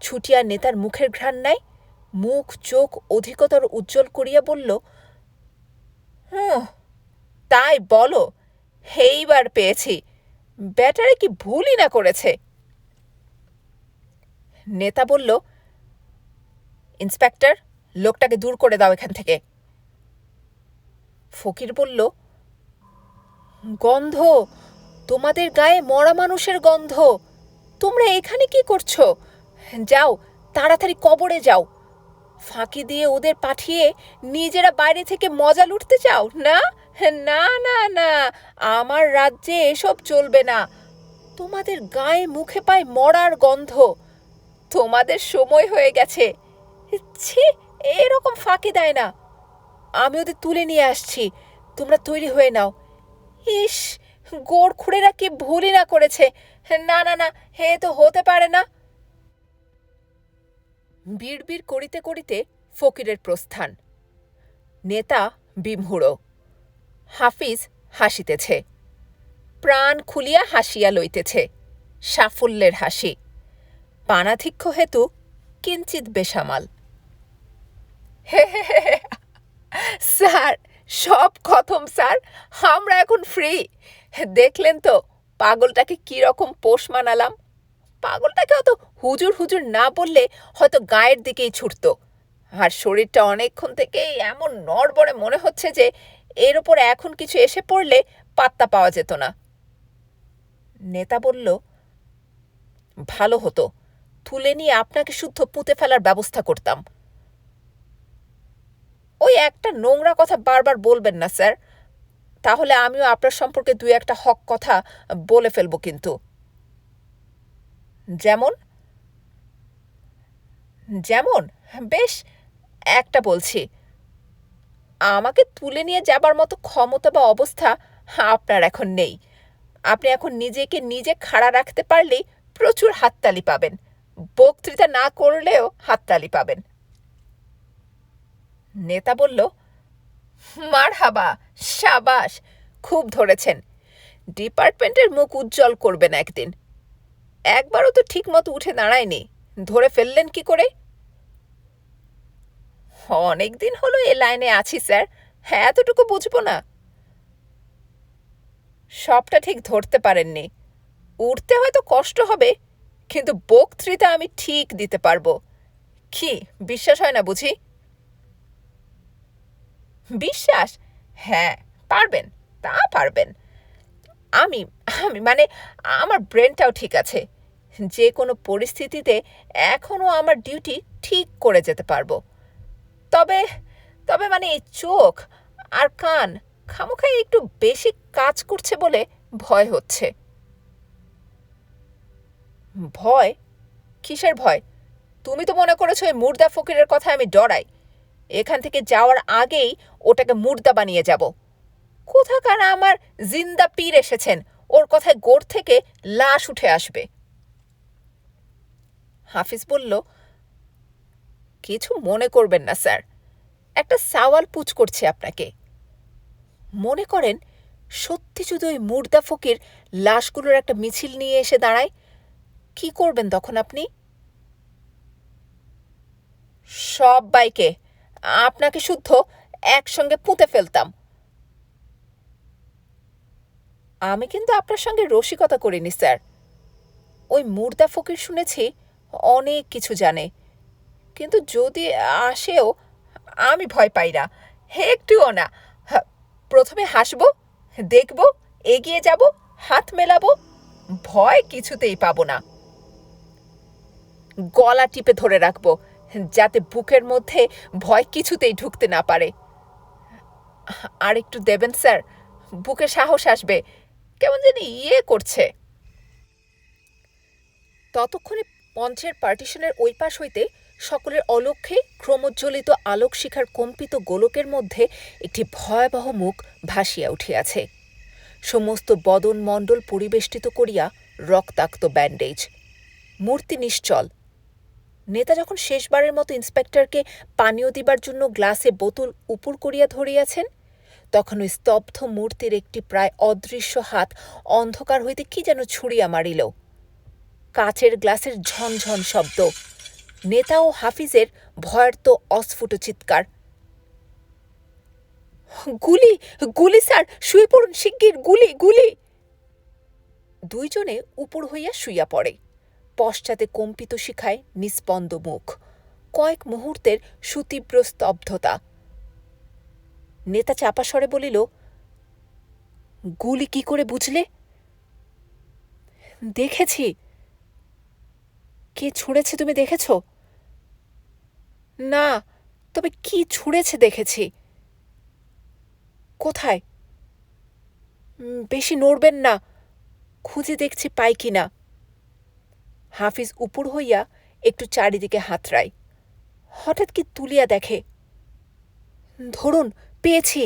A: ছুটিয়া নেতার মুখের ঘ্রাণ নেয়, মুখ চোখ অধিকতর উজ্জ্বল করিয়া বলল, তাই বলো, এইবার পেয়েছি, ব্যাটারে কি ভুলই না করেছে। নেতা বলল, ইন্সপেক্টর, লোকটাকে দূর করে দাও এখান থেকে। ফকির বলল, গন্ধ, তোমাদের গায়ে মরা মানুষের গন্ধ। তোমরা এখানে কি করছো? যাও, তাড়াতাড়ি কবরে যাও। ফাঁকি দিয়ে ওদের পাঠিয়ে নিজেরা বাইরে থেকে মজা লুটতে চাও না? না না না, আমার রাজ্যে এসব চলবে না। তোমাদের গায়ে মুখে পায় মরার গন্ধ। তোমাদের সময় হয়ে গেছে। ছি, এরকম ফাঁকি দেয় না। আমি ওদের তুলে নিয়ে আসছি, তোমরা তৈরি হয়ে নাও। ইস, গোড় খুঁড়েরা কি ভুলই না করেছে। না না না, হে তো হতে পারে না। বিড়বিড় করিতে করিতে ফকিরের প্রস্থান। নেতা বিমূঢ়, হাফিজ হাসিতেছে, প্রাণ খুলিয়া হাসিয়া লইতেছে, সাফল্যের হাসি, পানাধিক্য হেতু কিঞ্চিৎ বেসামাল। স্যার, সব খতম স্যার, আমরা এখন ফ্রি। দেখলেন তো পাগলটাকে কিরকম পোষ মানালাম। পাগলটাকে অত হুজুর হুজুর না বললে হয়তো গায়ের দিকেই ছুটত। আর শরীরটা অনেকক্ষণ থেকেই এমন নড়বড়ে মনে হচ্ছে যে এর ওপর এখন কিছু এসে পড়লে পাত্তা পাওয়া যেত না। নেতা বলল, ভালো হতো, তুলে নিয়ে আপনাকে শুদ্ধ পুঁতে ফেলার ব্যবস্থা করতাম। ওই একটা নোংরা কথা বারবার বলবেন না স্যার, তাহলে আমিও আপনার সম্পর্কে 2-1টা হক কথা বলে ফেলবো কিন্তু। যেমন? যেমন? বেশ, একটা বলছি। আমাকে তুলে নিয়ে যাবার মতো ক্ষমতা বা অবস্থা আপনার এখন নেই। আপনি এখন নিজেকে নিজে খাড়া রাখতে পারলেই প্রচুর হাততালি পাবেন, বক্তৃতা না করলেও হাততালি পাবেন। নেতা বলল, মারহাবা, সাবাস, খুব ধরেছেন। ডিপার্টমেন্টের মুখ উজ্জ্বল করবেন একদিন। একবারও তো ঠিক মতো উঠে দাঁড়ায়নি, ধরে ফেললেন কি করে? অনেকদিন হলো এ লাইনে আছি স্যার, এতটুকু বুঝবো না? সবটা ঠিক ধরতে পারেননি। উঠতে হয়তো কষ্ট হবে, কিন্তু বক্তৃতা আমি ঠিক দিতে পারবো। কি, বিশ্বাস হয় না বুঝি? বিশ্বাস? হ্যাঁ, পারবেন, তা পারবেন। আমি আমি মানে আমার ব্রেনটাও ঠিক আছে। যে কোনো পরিস্থিতিতে এখনো আমার ডিউটি ঠিক করে যেতে পারবো। তবে তবে এই চোখ আর কান খামোখাই একটু বেশি কাজ করছে বলে ভয় হচ্ছে। ভয়? কিসের ভয়? তুমি তো মনে করেছো ওই মুর্দা ফকিরের কথায় আমি ডরাই। এখান থেকে যাওয়ার আগেই ওটাকে মুর্দা বানিয়ে যাব। কোথাকার আমার জিন্দা পীর এসেছেন, ওর কথায় গোড় থেকে লাশ উঠে আসবে। হাফিজ বলল, কিছু মনে করবেন না স্যার, একটা সওয়াল পুছ করছি আপনাকে। মনে করেন সত্যি যদি ওই মুর্দা ফকির লাশগুলোর একটা মিছিল নিয়ে এসে দাঁড়ায়, কি করবেন তখন আপনি? সব্বাইকে, আপনাকে শুদ্ধ একসঙ্গে পুঁতে ফেলতাম। আমি কিন্তু আপনার সঙ্গে রসিকতা করিনি স্যার। ওই মুর্দা ফকির শুনেছি অনেক কিছু জানে, কিন্তু যদি আসেও আমি ভয় পাই না, একটুও না। প্রথমে হাসবো, দেখব, এগিয়ে যাব, হাত মেলাবো, ভয় কিছুতেই পাবো না। গলা টিপে ধরে রাখবো, যাতে বুকের মধ্যে ভয় কিছুতেই ঢুকতে না পারে। আর একটু দেবেন স্যার, বুকে সাহস আসবে, কেমন জানি করছে। ততক্ষণে মঞ্চের পার্টিশনের ওই পাশ হইতে সকলের অলক্ষ্যে ক্রমোজ্জ্বলিত আলোকশিখার কম্পিত গোলকের মধ্যে একটি ভয়াবহ মুখ ভাসিয়া উঠিয়াছে। সমস্ত বদন মণ্ডল পরিবেষ্টিত করিয়া রক্তাক্ত ব্যান্ডেজ, মূর্তি নিশ্চল। নেতা যখন শেষবারের মতো ইন্সপেক্টরকে পানীয় দিবার জন্য গ্লাসে বোতল উপুর করিয়া ধরিয়াছেন, তখন ওই স্তব্ধ মূর্তির একটি প্রায় অদৃশ্য হাত অন্ধকার হইতে কি যেন ছুঁড়িয়া মারিল। কাচের গ্লাসের ঝনঝন শব্দ, নেতা ও হাফিজের ভয়ার্ত অস্ফুট চিৎকার। গুলি, গুলি স্যার, শুয়ে পড়ুন শিগগির, গুলি, গুলি! দুইজনে উপর হইয়া শুইয়া পড়ে, পশ্চাতে কম্পিত শিখায় নিস্পন্দ মুখ, কয়েক মুহূর্তের সুতীব্র স্তব্ধতা। নেতা চাপা স্বরে বলিল, গুলি কি করে বুঝলে? দেখেছি। কে ছুঁড়েছে তুমি দেখেছ? না, তবে কি ছুঁড়েছে দেখেছি। কোথায়? বেশি নড়বেন না, খুঁজে দেখছি পাই কিনা। হাফিজ উপর হইয়া একটু চারিদিকে হাতড়ায়, হঠাৎ কি তুলিয়া দেখে, ধরুন, পেয়েছি।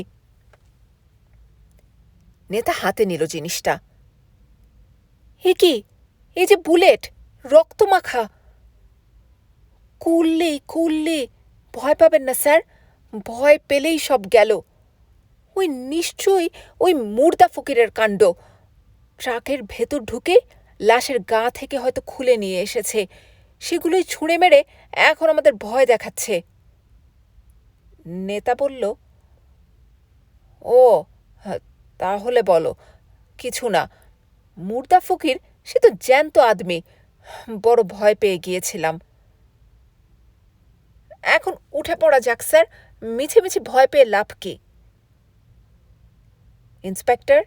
A: নেতা হাতে নিল জিনিসটা। এ কি? এই যে বুলেট, রক্তমাখা। কুললি, কুললি, ভয় পাবেন না স্যার, ভয় পেলেই সব গেল। ওই নিশ্চয়ই ওই মুর্দা ফকিরের কাণ্ড। ট্রাকের ভেতর ঢুকে লাশের গা থেকে হয়তো খুলে নিয়ে এসেছে, সেগুলোই ছুঁড়ে মেরে এখন আমাদের ভয় দেখাচ্ছে। নেতা বলল, ও তাহলে বলো। কিছু না, মুর্দা ফকির সে তো জ্যান্ত আদমি, বড় ভয় পেয়ে গিয়েছিলাম। এখন উঠে পড়া যাক স্যার, মিছে মিছে ভয় পেয়ে লাভ কি? ইন্সপেক্টর?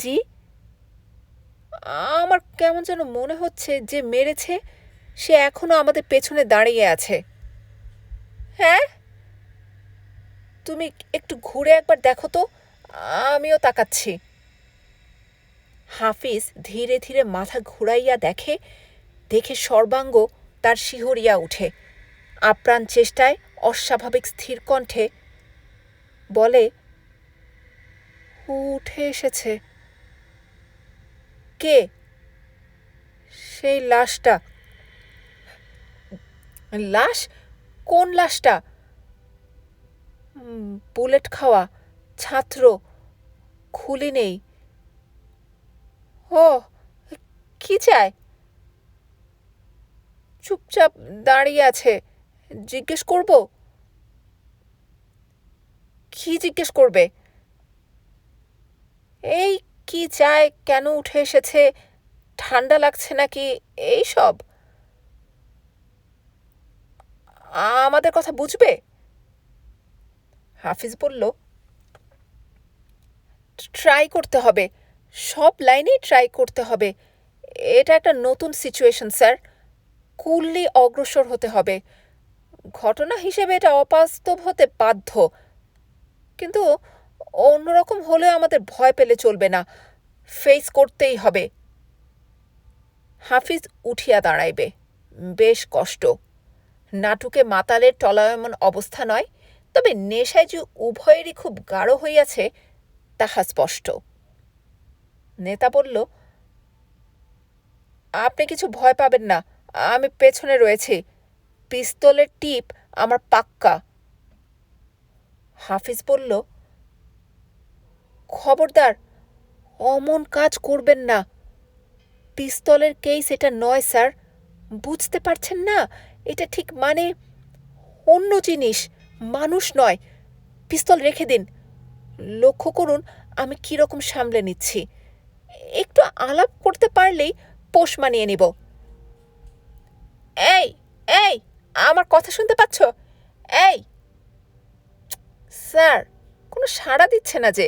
A: জি? আমার কেমন যেন মনে হচ্ছে যে মেরেছে সে এখনো আমাদের পেছনে দাঁড়িয়ে আছে। হ্যাঁ? তুমি একটু ঘুরে একবার দেখো তো, আমিও তাকাচ্ছি। হাফিজ ধীরে ধীরে মাথা ঘুরাইয়া দেখে, দেখে সর্বাঙ্গ তার শিহরিয়া উঠে, আপ্রাণ চেষ্টায় অস্বাভাবিক স্থির কণ্ঠে বলে, উঠে এসেছে। কে? সেই লাশটা। লাশ? কোন লাশটা? বুলেট খাওয়া ছাত্র, খুলি নেই। ও, কি চায়? চুপচাপ দাঁড়িয়ে আছে, জিজ্ঞেস করব? কি জিজ্ঞেস করবে? এই কি চায়, কেন উঠে এসেছে, ঠান্ডা লাগছে নাকি, এই সব। আমাদের কথা বুঝবে? হাফিজ বলল, ট্রাই করতে হবে, সব লাইনেই ট্রাই করতে হবে। এটা একটা নতুন সিচুয়েশন স্যার, কুললি অগ্রসর হতে হবে। ঘটনা হিসেবে এটা অবাস্তব হতে বাধ্য, কিন্তু অন্যরকম হলেও আমাদের ভয় পেলে চলবে না, ফেস করতেই হবে। হাফিজ উঠিয়া দাঁড়াইবে, বেশ কষ্ট। নাটুকে মাতালের টলায়মান অবস্থা নয়, তবে নেশায় যে উভয়েরই খুব গাঢ় হইয়াছে তাহা স্পষ্ট। নেতা বলল, আপনি কিছু ভয় পাবেন না, আমি পেছনে রয়েছি, পিস্তলের টিপ আমার পাক্কা। হাফিজ বলল, খবরদার অমন কাজ করবেন না, পিস্তলের কেস এটা নয় স্যার, বুঝতে পারছেন না? এটা ঠিক মানে অন্য জিনিস, মানুষ নয়। পিস্তল রেখে দিন, লক্ষ্য করুন আমি কিরকম সামলে নিচ্ছি। একটু আলাপ করতে পারলেই পোষ মানিয়ে নিব। এই এই আমার কথা শুনতে পাচ্ছ? এই স্যার, কোনো সাড়া দিচ্ছে না যে।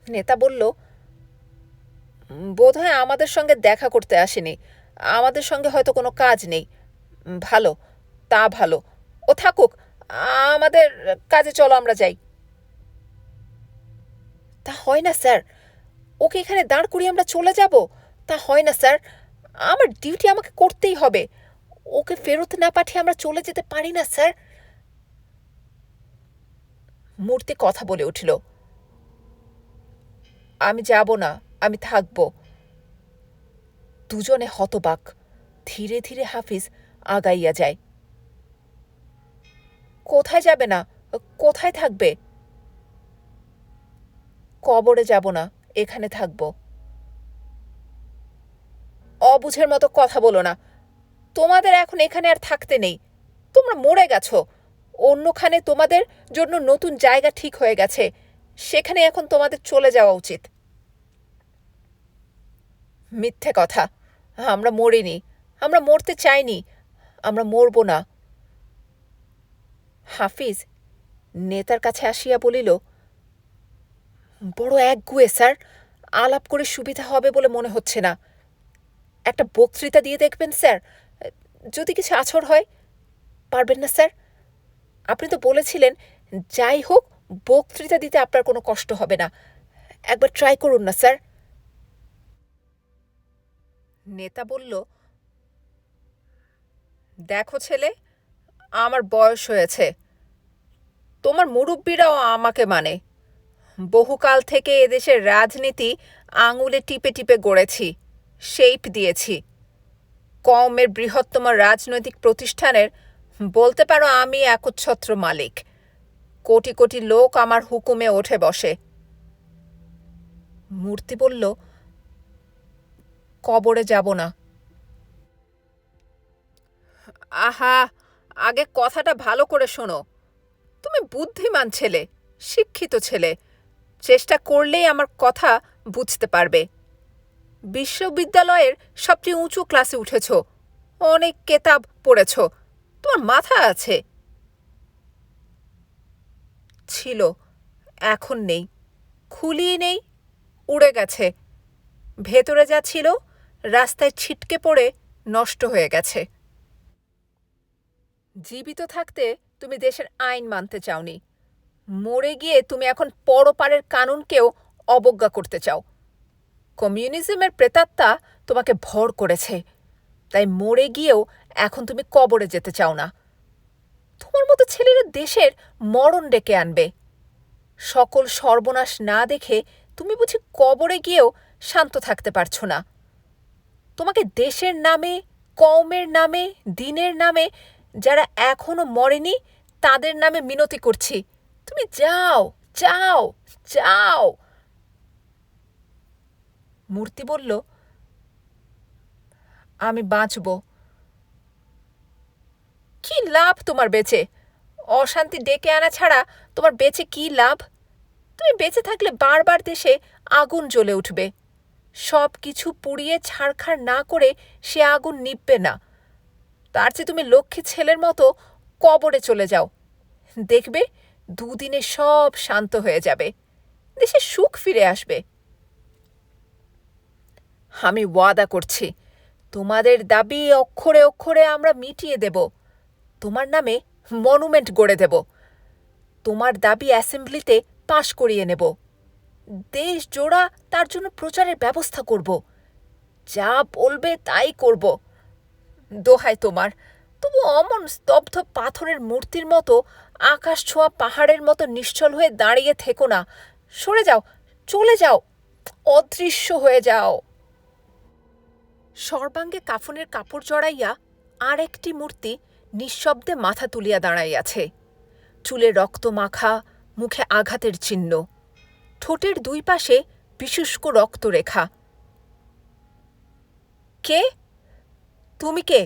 A: নেতা বলল, বোধহয় আমাদের সঙ্গে দেখা করতে আসেনি, আমাদের সঙ্গে হয়তো কোনো কাজ নেই। ভালো, তা ভালো, ও থাকুক, আমাদের কাজে চলো আমরা যাই। তা হয় না স্যার, ওকে এখানে দাঁড় করিয়ে আমরা চলে যাব? তা হয় না স্যার, আমার ডিউটি আমাকে করতেই হবে, ওকে ফেরত না পাঠিয়ে আমরা চলে যেতে পারি না স্যার। মূর্তি কথা বলে উঠল, আমি যাব না, আমি থাকব। দুজনে হতবাক, ধীরে ধীরে হাফিজ আগাইয়া যায়। কোথায় যাবে না, কোথায় থাকবে? কবরে যাব না, এখানে থাকব। অবুঝের মতো কথা বলো না, তোমাদের এখন এখানে আর থাকতে নেই, তোমরা মরে গেছো। অন্যখানে তোমাদের জন্য নতুন জায়গা ঠিক হয়ে গেছে, সেখানে এখন তোমাদের চলে যাওয়া উচিত। মিথ্যে কথা, আমরা মরিনি, আমরা মরতে চাইনি, আমরা মরব না। হাফিজ নেতার কাছে আসিয়া বলিল, বড় একগুঁয়ে স্যার, আলাপ করে সুবিধা হবে বলে মনে হচ্ছে না। একটা বক্তৃতা দিয়ে দেখবেন স্যার, যদি কিছু আছর হয়। পারবেন না স্যার? আপনি তো বলেছিলেন, যাই হোক বক্তৃতা দিতে আপনার কোনো কষ্ট হবে না, একবার ট্রাই করুন না স্যার। নেতা বলল, দেখো ছেলে, আমার বয়স হয়েছে, তোমার মুরব্বীরাও আমাকে মানে। বহুকাল থেকে এদেশের রাজনীতি আঙুলে টিপে টিপে গড়েছি, শেপ দিয়েছি। কওমের বৃহত্তম রাজনৈতিক প্রতিষ্ঠানের বলতে পারো আমি একচ্ছত্র মালিক। কোটি কোটি লোক আমার হুকুমে ওঠে বসে। মূর্তি বলল, কবরে যাব না। আহা, আগে কথাটা ভালো করে শোনো। তুমি বুদ্ধিমান ছেলে, শিক্ষিত ছেলে, চেষ্টা করলেই আমার কথা বুঝতে পারবে। বিশ্ববিদ্যালয়ের সবচেয়ে উঁচু ক্লাসে উঠেছ, অনেক কেতাব পড়েছ, তোমার মাথা আছে। ছিল, এখন নেই, খুলিই নেই, উড়ে গেছে। ভেতরে যা ছিল রাস্তায় ছিটকে পড়ে নষ্ট হয়ে গেছে। জীবিত থাকতে তুমি দেশের আইন মানতে চাওনি, মরে গিয়ে তুমি এখন পরপারের কানুনকেও অবজ্ঞা করতে চাও। কমিউনিজমের প্রেতাত্মা তোমাকে ভর করেছে, তাই মরে গিয়েও এখন তুমি কবরে যেতে চাও না। তোমার মতো ছেলেরা দেশের মরণ ডেকে আনবে। সকল সর্বনাশ না দেখে তুমি বুঝি কবরে গিয়েও শান্ত থাকতে পারছো না? তোমাকে দেশের নামে, কওমের নামে, দিনের নামে যারা এখনো মরেনি তাদের নামে মিনতি করছি, তুমি যাও, যাও, যাও। মূর্তি বলল, আমি বাঁচব। কি লাভ তোমার বেঁচে? অশান্তি ডেকে আনা ছাড়া তোমার বেঁচে কি লাভ? তুমি বেঁচে থাকলে বারবার দেশে আগুন জ্বলে উঠবে, সব কিছু পুড়িয়ে ছাড়খাড় না করে সে আগুন নিববে না। তার চেয়ে তুমি লক্ষ্মী ছেলের মতো কবরে চলে যাও। দেখবে দুদিনে সব শান্ত হয়ে যাবে, দেশে সুখ ফিরে আসবে। আমি ওয়াদা করছি, তোমাদের দাবি অক্ষরে অক্ষরে আমরা মিটিয়ে দেব। তোমার নামে মনুমেন্ট গড়ে দেব। তোমার দাবি অ্যাসেম্বলিতে পাশ করিয়ে নেব। দেশ জোড়া তার জন্য প্রচারের ব্যবস্থা করব। যা বলবে তাই করব। দোহাই তোমার, তবু অমন স্তব্ধ পাথরের মূর্তির মতো আকাশ ছোঁয়া পাহাড়ের মতো নিশ্চল হয়ে দাঁড়িয়ে থেকো না। সরে যাও, চলে যাও, অদৃশ্য হয়ে যাও। সর্বাঙ্গে কাফনের কাপড় জড়াইয়া আর একটি মূর্তি নিঃশব্দে মাথা তুলিয়া দাঁড়াইয়াছে। চুলে রক্ত মাখা, মুখে আঘাতের চিহ্ন, ঠোঁটের দুই পাশে বিশুষ্ক রক্তরেখা। কে? তুমি কে?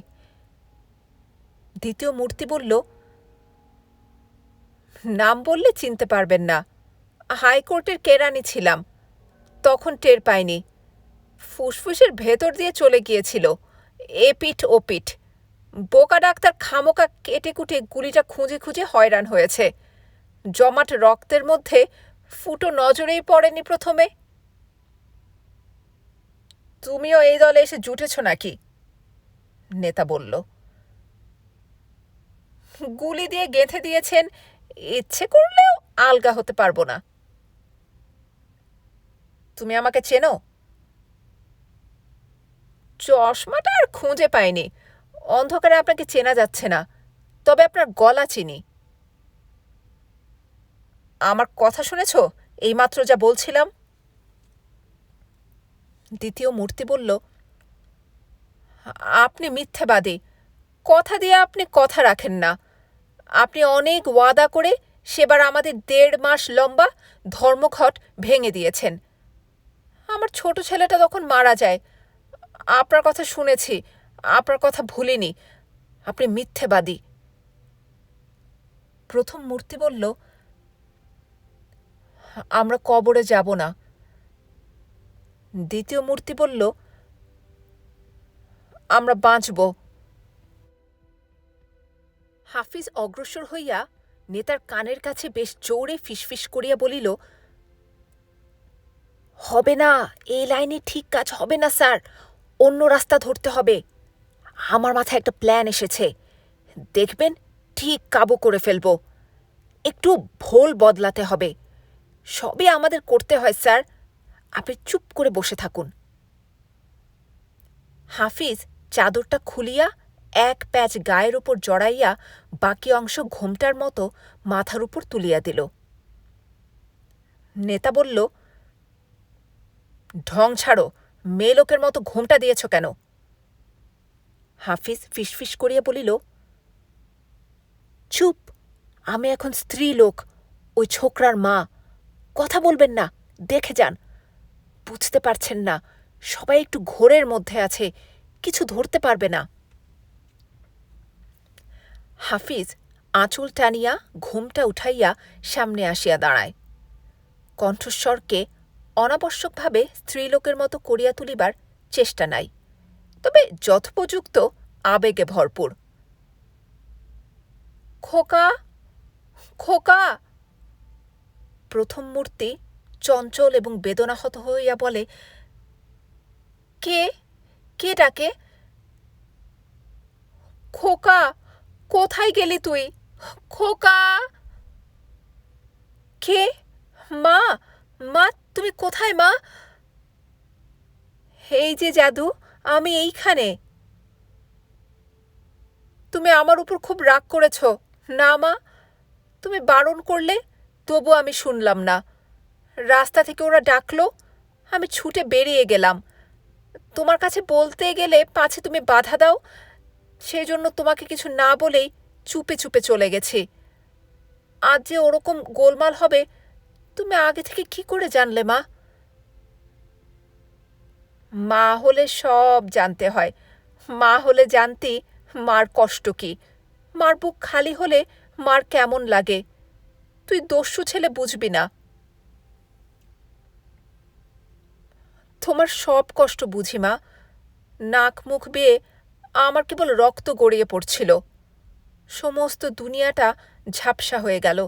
A: দ্বিতীয় মূর্তি বলল, নাম বললে চিনতে পারবেন না। হাইকোর্টের কেরানি ছিলাম, তখন টের পাইনি। ফুসফুসের ভেতর দিয়ে চলে গিয়েছিল, এপিঠ ওপিঠ। বোকা ডাক্তার খামোকা কেটে কুটে গুলিটা খুঁজে খুঁজে হয়রান হয়েছে। জমাট রক্তের মধ্যে ফুটো নজরেই পড়েনি প্রথমে। তুমিও এই দলে এসে জুটেছ নাকি? নেতা বলল। গুলি দিয়ে গেঁথে দিয়েছেন, ইচ্ছে করলেও আলগা হতে পারবো না। তুমি আমাকে চেনো? চশমাটা আর খুঁজে পাইনি, অন্ধকারে আপনাকে চেনা যাচ্ছে না, তবে আপনার গলা চিনি। আমার কথা শুনেছ এইমাত্র যা বলছিলাম? দ্বিতীয় মূর্তি বলল, আপনি মিথ্যেবাদী। কথা দিয়ে আপনি কথা রাখেন না। আপনি অনেক ওয়াদা করে সেবার আমাদের 1.5 মাস লম্বা ধর্মঘট ভেঙে দিয়েছেন। আমার ছোট ছেলেটা তখন মারা যায়। আপনার কথা শুনেছি, আপনার কথা ভুলিনি। আপনি মিথ্যেবাদী। প্রথম মূর্তি বলল, আমরা কবরে যাব না। দ্বিতীয় মূর্তি বলল, আমরা বাঁচব। হাফিজ অগ্রসর হইয়া নেতার কানের কাছে বেশ জোরে ফিসফিস করিয়া বলিল, হবে না, এই লাইনে ঠিক কাজ হবে না স্যার, অন্য রাস্তা ধরতে হবে। আমার মাথায় একটা প্ল্যান এসেছে, দেখবেন ঠিক কাবু করে ফেলব। একটু ভোল বদলাতে হবে। সবই আমাদের করতে হয় স্যার, আপনি চুপ করে বসে থাকুন। হাফিজ চাদরটা খুলিয়া এক প্যাচ গায়ের উপর জড়াইয়া বাকি অংশ ঘোমটার মতো মাথার উপর তুলিয়া দিল। নেতা বলল, ঢং ছাড়ো, মেয়ে লোকের মতো ঘোমটা দিয়েছ কেন? হাফিজ ফিসফিস করিয়া বলিল, চুপ, আমি এখন স্ত্রী লোক, ওই ছোকরার মা। কথা বলবেন না, দেখে যান। বুঝতে পারছেন না, সবাই একটু ঘোরের মধ্যে আছে, কিছু ধরতে পারবে না। হাফিজ আঁচল টানিয়া ঘোমটা উঠাইয়া সামনে আসিয়া দাঁড়ায়। কণ্ঠস্বরকে অনাবশ্যকভাবে স্ত্রীলোকের মতো করিয়া তুলিবার চেষ্টা নাই, তবে যথোপযুক্ত আবেগে ভরপুর। খোকা, খোকা। প্রথম মূর্তি চঞ্চল এবং বেদনাহত হইয়া বলে, কে? কে ডাকে? খোকা, কোথায় গেলি তুই? খোকা। কে? মা, মা, তুমি কোথায় মা? এই যে জাদু, আমি এইখানে। তুমি আমার উপর খুব রাগ করেছ না মা? তুমি বারণ করলে, তবু আমি শুনলাম না। রাস্তা থেকে ওরা ডাকলো, আমি ছুটে বেরিয়ে গেলাম। তোমার কাছে বলতে গেলে পাছে তুমি বাধা দাও, সেই জন্য তোমাকে কিছু না বলেই চুপে চুপে চলে গেছি। আজ যে ওরকম গোলমাল হবে তুমি আগে থেকে কি করে জানলে মা? মা হলে সব জানতে হয়। মা হলে জানতি মার কষ্ট কি, মার বুক খালি হলে মার কেমন লাগে। তুই দস্যু ছেলে, বুঝবি না। তোমার সব কষ্ট বুঝি মা। নাক মুখ বেয়ে আমার কেবল রক্ত গড়িয়ে পড়ছিল। সমস্ত দুনিয়াটা ঝাপসা হয়ে গেল।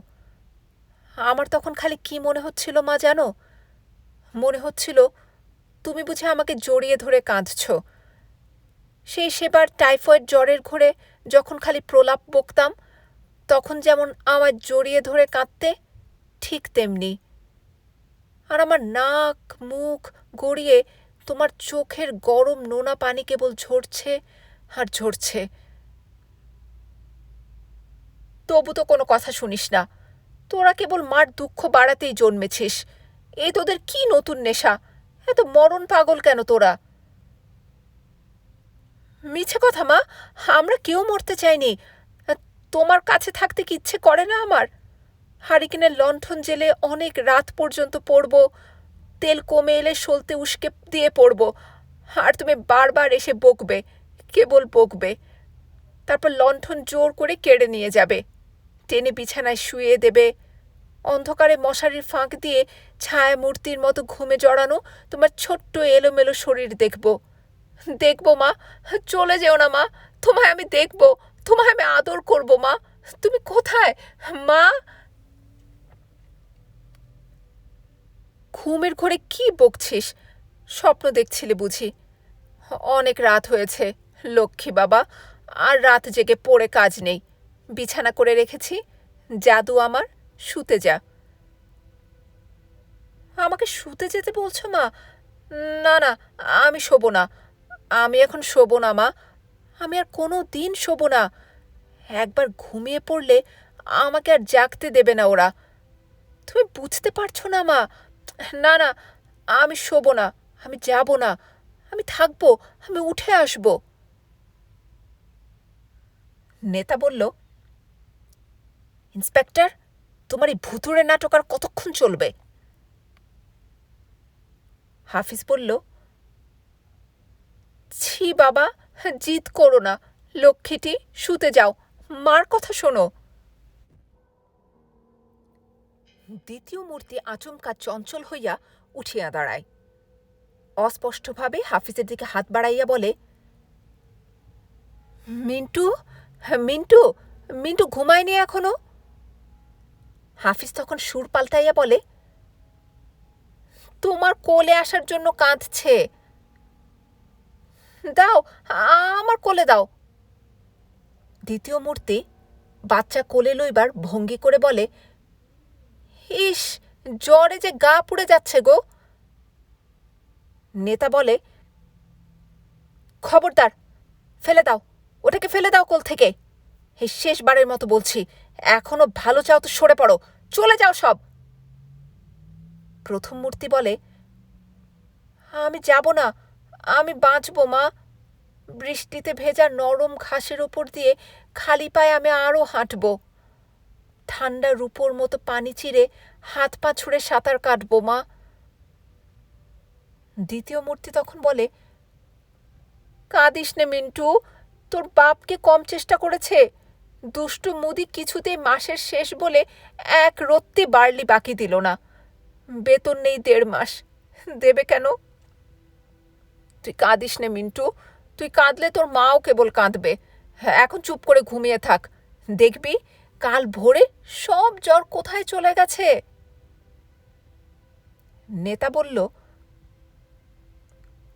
A: আমার তখন খালি কি মনে হচ্ছিল মা জানো? মনে হচ্ছিল তুমি বুঝি আমাকে জড়িয়ে ধরে কাঁদছ। সেই সেবার টাইফয়েড জ্বরের ঘোরে যখন খালি প্রলাপ বকতাম, তখন যেমন আমায় জড়িয়ে ধরে কাঁদতে, ঠিক তেমনি। আর আমার নাক মুখ গড়িয়ে তোমার চোখের গরম নোনা পানি কেবল ঝরছে আর ঝরছে। তবু তো কোনো কথা শুনিস না। তোরা কেবল মার দুঃখ বাড়াতেই জন্মেছিস। এ তোদের কি নতুন নেশা? এত মরণ পাগল কেন তোরা? মিছে কথা মা, আমরা কেউ মরতে চাইনি। তোমার কাছে থাকতে কি ইচ্ছে করে না আমার? হারিকেনের লণ্ঠন জেলে অনেক রাত পর্যন্ত পড়ব, তেল কমে এলে সলতে উস্কে দিয়ে পড়ব, আর তুমি বারবার এসে বকবে, কেবল বকবে। তারপর লণ্ঠন জোর করে কেড়ে নিয়ে যাবে, টেনে বিছানায় শুইয়ে দেবে। অন্ধকারে মশারির ফাঁক দিয়ে ছায়া মূর্তির মতো ঘুমে জড়ানো তোমার ছোট্ট এলোমেলো শরীর দেখব। দেখব মা, চলে যেও না মা। তোমায় আমি দেখব, তোমায় আমি আদর করব মা। তুমি কোথায় মা? ঘুমের ঘোরে কি বকছিস? স্বপ্ন দেখছিলে বুঝি? অনেক রাত হয়েছে লক্ষ্মী বাবা, আর রাত জেগে পড়ে কাজ নেই। বিছানা করে রেখেছি, জাদু আমার, শুতে যা। আমাকে শুতে যেতে বলছো মা? না না, আমি শোবো না। আমি এখন শোবো না মা। আমি আর কোনো দিন শোবো না। একবার ঘুমিয়ে পড়লে আমাকে আর জাগতে দেবে না ওরা। তুমি বুঝতে পারছো না মা? না না, আমি শোবো না। আমি যাব না। আমি থাকবো। আমি উঠে আসবো। নেতা বলল, ইন্সপেক্টর, তোমার এই ভুতুড়ে নাটক আর কতক্ষণ চলবে? হাফিজ বলল, ছি বাবা, জিদ করো না। লক্ষ্মীটি, শুতে যাও। মার কথা শোনো। দ্বিতীয় মূর্তি আচমকা চঞ্চল হইয়া উঠিয়া দাঁড়ায়। অস্পষ্টভাবে হাফিজের দিকে হাত বাড়াইয়া বলে, মিন্টু, মিন্টু, মিন্টু ঘুমায়নি এখনো? হাফিজ তখন সুর পাল্টাইয়া বলে, তোমার কোলে আসার জন্য কাঁদছে। দাও, আমার কোলে দাও। দ্বিতীয় মূর্তি বাচ্চা কোলে লইবার ভঙ্গি করে বলে, ইস, জ্বরে যে গা পুড়ে যাচ্ছে গো। নেতা বলে, খবরদার, ফেলে দাও, ওটাকে ফেলে দাও কোল থেকে। এই শেষবারের মতো বলছি, এখনো ভালো চাও তো সরে পড়ো, চলে যাও সব। প্রথম মূর্তি বলে, আমি যাব না, আমি বাঁচব মা। বৃষ্টিতে ভেজা নরম ঘাসের উপর দিয়ে খালি পায়ে আমি আরও হাঁটব। ঠান্ডা রূপোর মতো পানি চিরে হাত পা ছুঁড়ে সাঁতার কাটব মা। দ্বিতীয় মূর্তি তখন বলে, কাঁদিস নে মিন্টু, তোর বাপকে কম চেষ্টা করেছে? দুষ্টু মুদি কিছুতেই মাসের শেষ বলে এক রত্তি বার্লি বাকি দিল না। বেতন নেই 1.5 মাস, দেবে কেন? তুই কাঁদিস নে মিন্টু, তুই কাঁদলে তোর মাও কেবল কাঁদবে। এখন চুপ করে ঘুমিয়ে থাক, দেখবি কাল ভোরে সব জ্বর কোথায় চলে গেছে। নেতা বলল,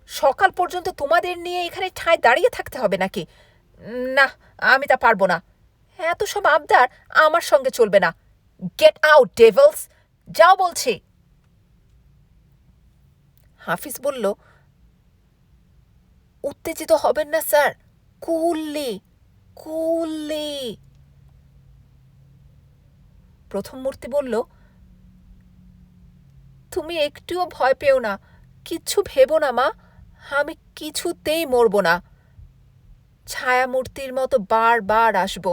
A: সকাল পর্যন্ত তোমাদের নিয়ে এখানে ঠায় দাঁড়িয়ে থাকতে হবে নাকি? না, আমি তা পারবো না। এত সব আবদার আমার সঙ্গে চলবে না। গেট আউট ডেভিলস, যাও বলছি। হাফিজ বলল, উত্তেজিত হবেন না স্যার, কুললি কুললি। প্রথম মূর্তি বলল, তুমি একটুও ভয় পেও না, কিচ্ছু ভেবো না মা। আমি কিছুতেই মরব না। ছায়ামূর্তির মতো বারবার আসব।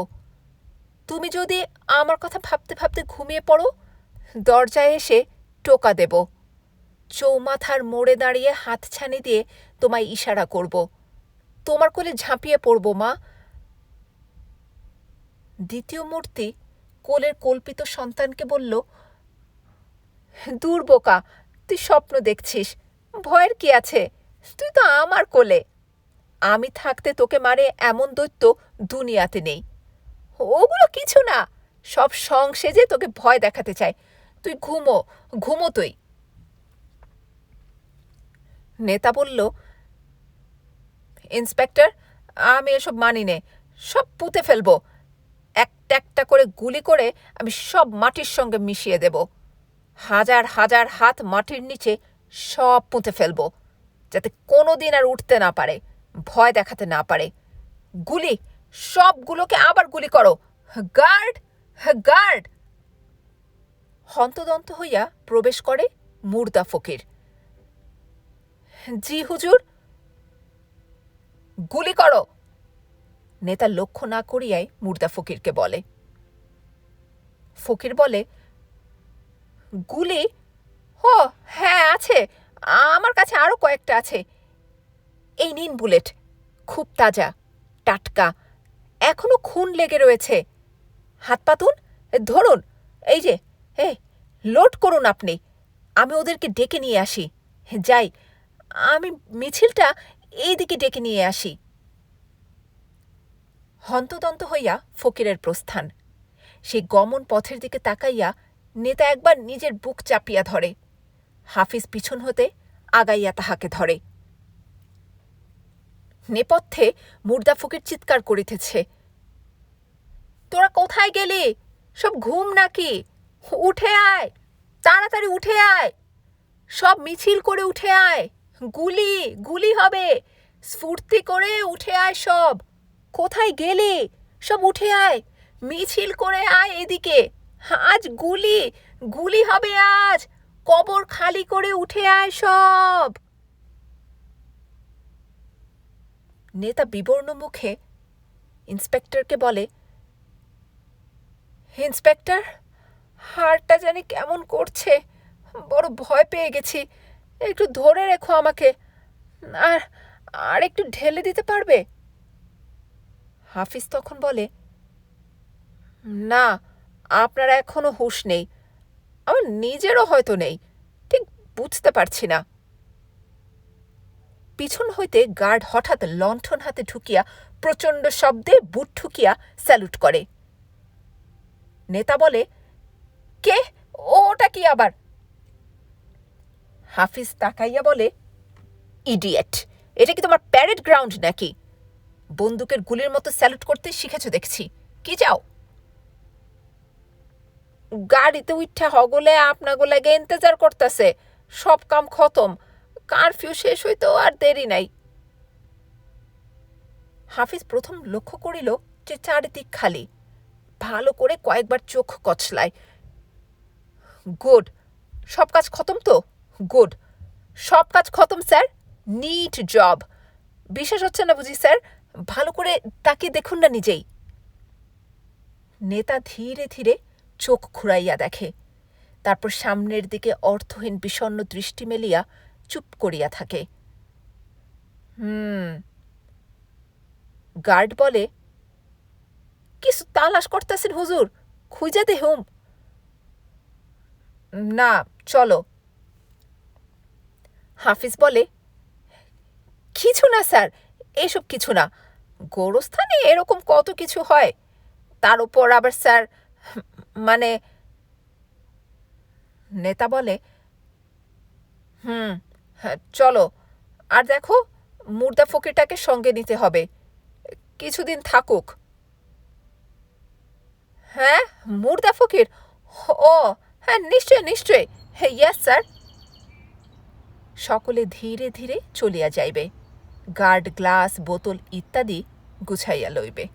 A: তুমি যদি আমার কথা ভাবতে ভাবতে ঘুমিয়ে পড়ো, দরজায় এসে টোকা দেব। চৌমাথার মোড়ে দাঁড়িয়ে হাতছানি দিয়ে তোমায় ইশারা করব। তোমার কোলে ঝাঁপিয়ে পড়ব মা। দ্বিতীয় মূর্তি কোলের কল্পিত সন্তানকে বলল, দূর বোকা, তুই স্বপ্ন দেখছিস, ভয়ের কি আছে? তুই তো আমার কোলে। আমি থাকতে তোকে মারে এমন দৈত্য দুনিয়াতে নেই। ওগুলো কিছু না, সব সং সেজে তোকে ভয় দেখাতে চায়। তুই ঘুমো, ঘুমো তুই। নেতা বলল, ইন্সপেক্টর, আমি এসব মানি নে, সব পুঁতে ফেলবো। একটা একটা করে গুলি করে আমি সব মাটির সঙ্গে মিশিয়ে দেব। হাজার হাজার হাত মাটির নিচে সব পুঁতে ফেলবো, যাতে কোনো দিন আর উঠতে না পারে, ভয় দেখাতে না পারে। গুলি, সবগুলোকে আবার গুলি করো। Guard, guard! হন্তদন্ত হইয়া প্রবেশ করে মুর্দা ফকির। জি হুজুর। গুলি করো, নেতা লক্ষ্য না করিয়াই মুর্দা ফকিরকে বলে। ফকির বলে, গুলি? ও হ্যাঁ আছে, আমার কাছে আরো কয়েকটা আছে। এই নিন বুলেট, খুব তাজা, টাটকা, এখনো খুন লেগে রয়েছে। হাত পাতুন, ধরুন, এই যে, লোড করুন আপনি। আমি ওদেরকে ডেকে নিয়ে আসি। যাই, আমি মিছিলটা এইদিকে ডেকে নিয়ে আসি। হন্তদন্ত হইয়া ফকিরের প্রস্থান। সেই গমন পথের দিকে তাকাইয়া নেতা একবার নিজের বুক চাপিয়া ধরে। হাফিজ পিছন হতে আগাইয়া তাহাকে ধরে। নেপথ্যে মুর্দা ফকির চিৎকার করিতেছে, তোরা কোথায় গেলি? সব ঘুম নাকি? উঠে আয়, তাড়াতাড়ি উঠে আয়, সব মিছিল করে উঠে আয়। গুলি, গুলি হবে, স্ফূর্তি করে উঠে আয় সব। কোথায় গেলি? সব উঠে আয়, মিছিল করে আয় এদিকে। আজ গুলি, গুলি হবে আজ, কবর খালি করে উঠে আয় সব। নেতা বিবর্ণ মুখে ইন্সপেক্টরকে বলে, ইন্সপেক্টর, হাড়টা জানি কেমন করছে, বড় ভয় পেয়ে গেছি, একটু ধরে রেখো আমাকে, আর আর একটু ঢেলে দিতে পারবে? হাফিজ তখন বলে, না, আপনার এখনো হুঁশ নেই, আমার নিজেরও হয়তো নেই, ঠিক বুঝতে পারছি না। পিছন হইতে গার্ড হঠাৎ লণ্ঠন হাতে ঢুকিয়া প্রচণ্ড শব্দে বুট ঠুকিয়া স্যালুট করে। নেতা বলে, কে? ওটা কি আবার? হাফিজ তাকাইয়া বলে, ইডিয়েট, এটা কি তোমার প্যারেড গ্রাউন্ড নাকি? বন্দুকের গুলির মতো স্যালুট করতে শিখেছ দেখছি, কি চাও? গাড়িতে উঠা হগলে আপনাগুলাগে ইন্তজার করতেছে, সব কাম খতম, কারফিউ শেষ হইতেও আর দেরি নাই। হাফিজ প্রথম লক্ষ্য করিল যে চারিদিক খালি, ভালো করে কয়েকবার চোখ কচলায়। গুড, সব কাজ খতম তো? গুড, সব কাজ খতম স্যার, নিট জব। বিশ্বাস হচ্ছে না বুঝি স্যার? ভালো করে তাকিয়ে দেখুন না নিজেই। নেতা ধীরে ধীরে চোখ ঘুরাইয়া দেখে, তারপর সামনের দিকে অর্থহীন বিষণ্ণ দৃষ্টি মেলিয়া চুপ করিয়া থাকে। গার্ড বলে, কিছু তালাশ করতেছেন হুজুর? খুঁজা দেহুম? না, চলো। হাফিজ বলে, কিছু না স্যার, এসব কিছু না, গোরস্থানে এরকম কত কিছু হয়, তার উপর আবার স্যার, মানে। নেতা বলে, হ্যাঁ, চলো, আর দেখো, মুর্দা ফকিরটাকে সঙ্গে নিতে হবে, কিছুদিন থাকুক। হ্যাঁ, মুর্দা ফকির? ও হ্যাঁ, নিশ্চয় নিশ্চয়, হ্যাঁ, ইয়েস স্যার। সকলে ধীরে ধীরে চলিয়া যাইবে, গার্ড গ্লাস বোতল ইত্যাদি গুছাইয়া লইবে।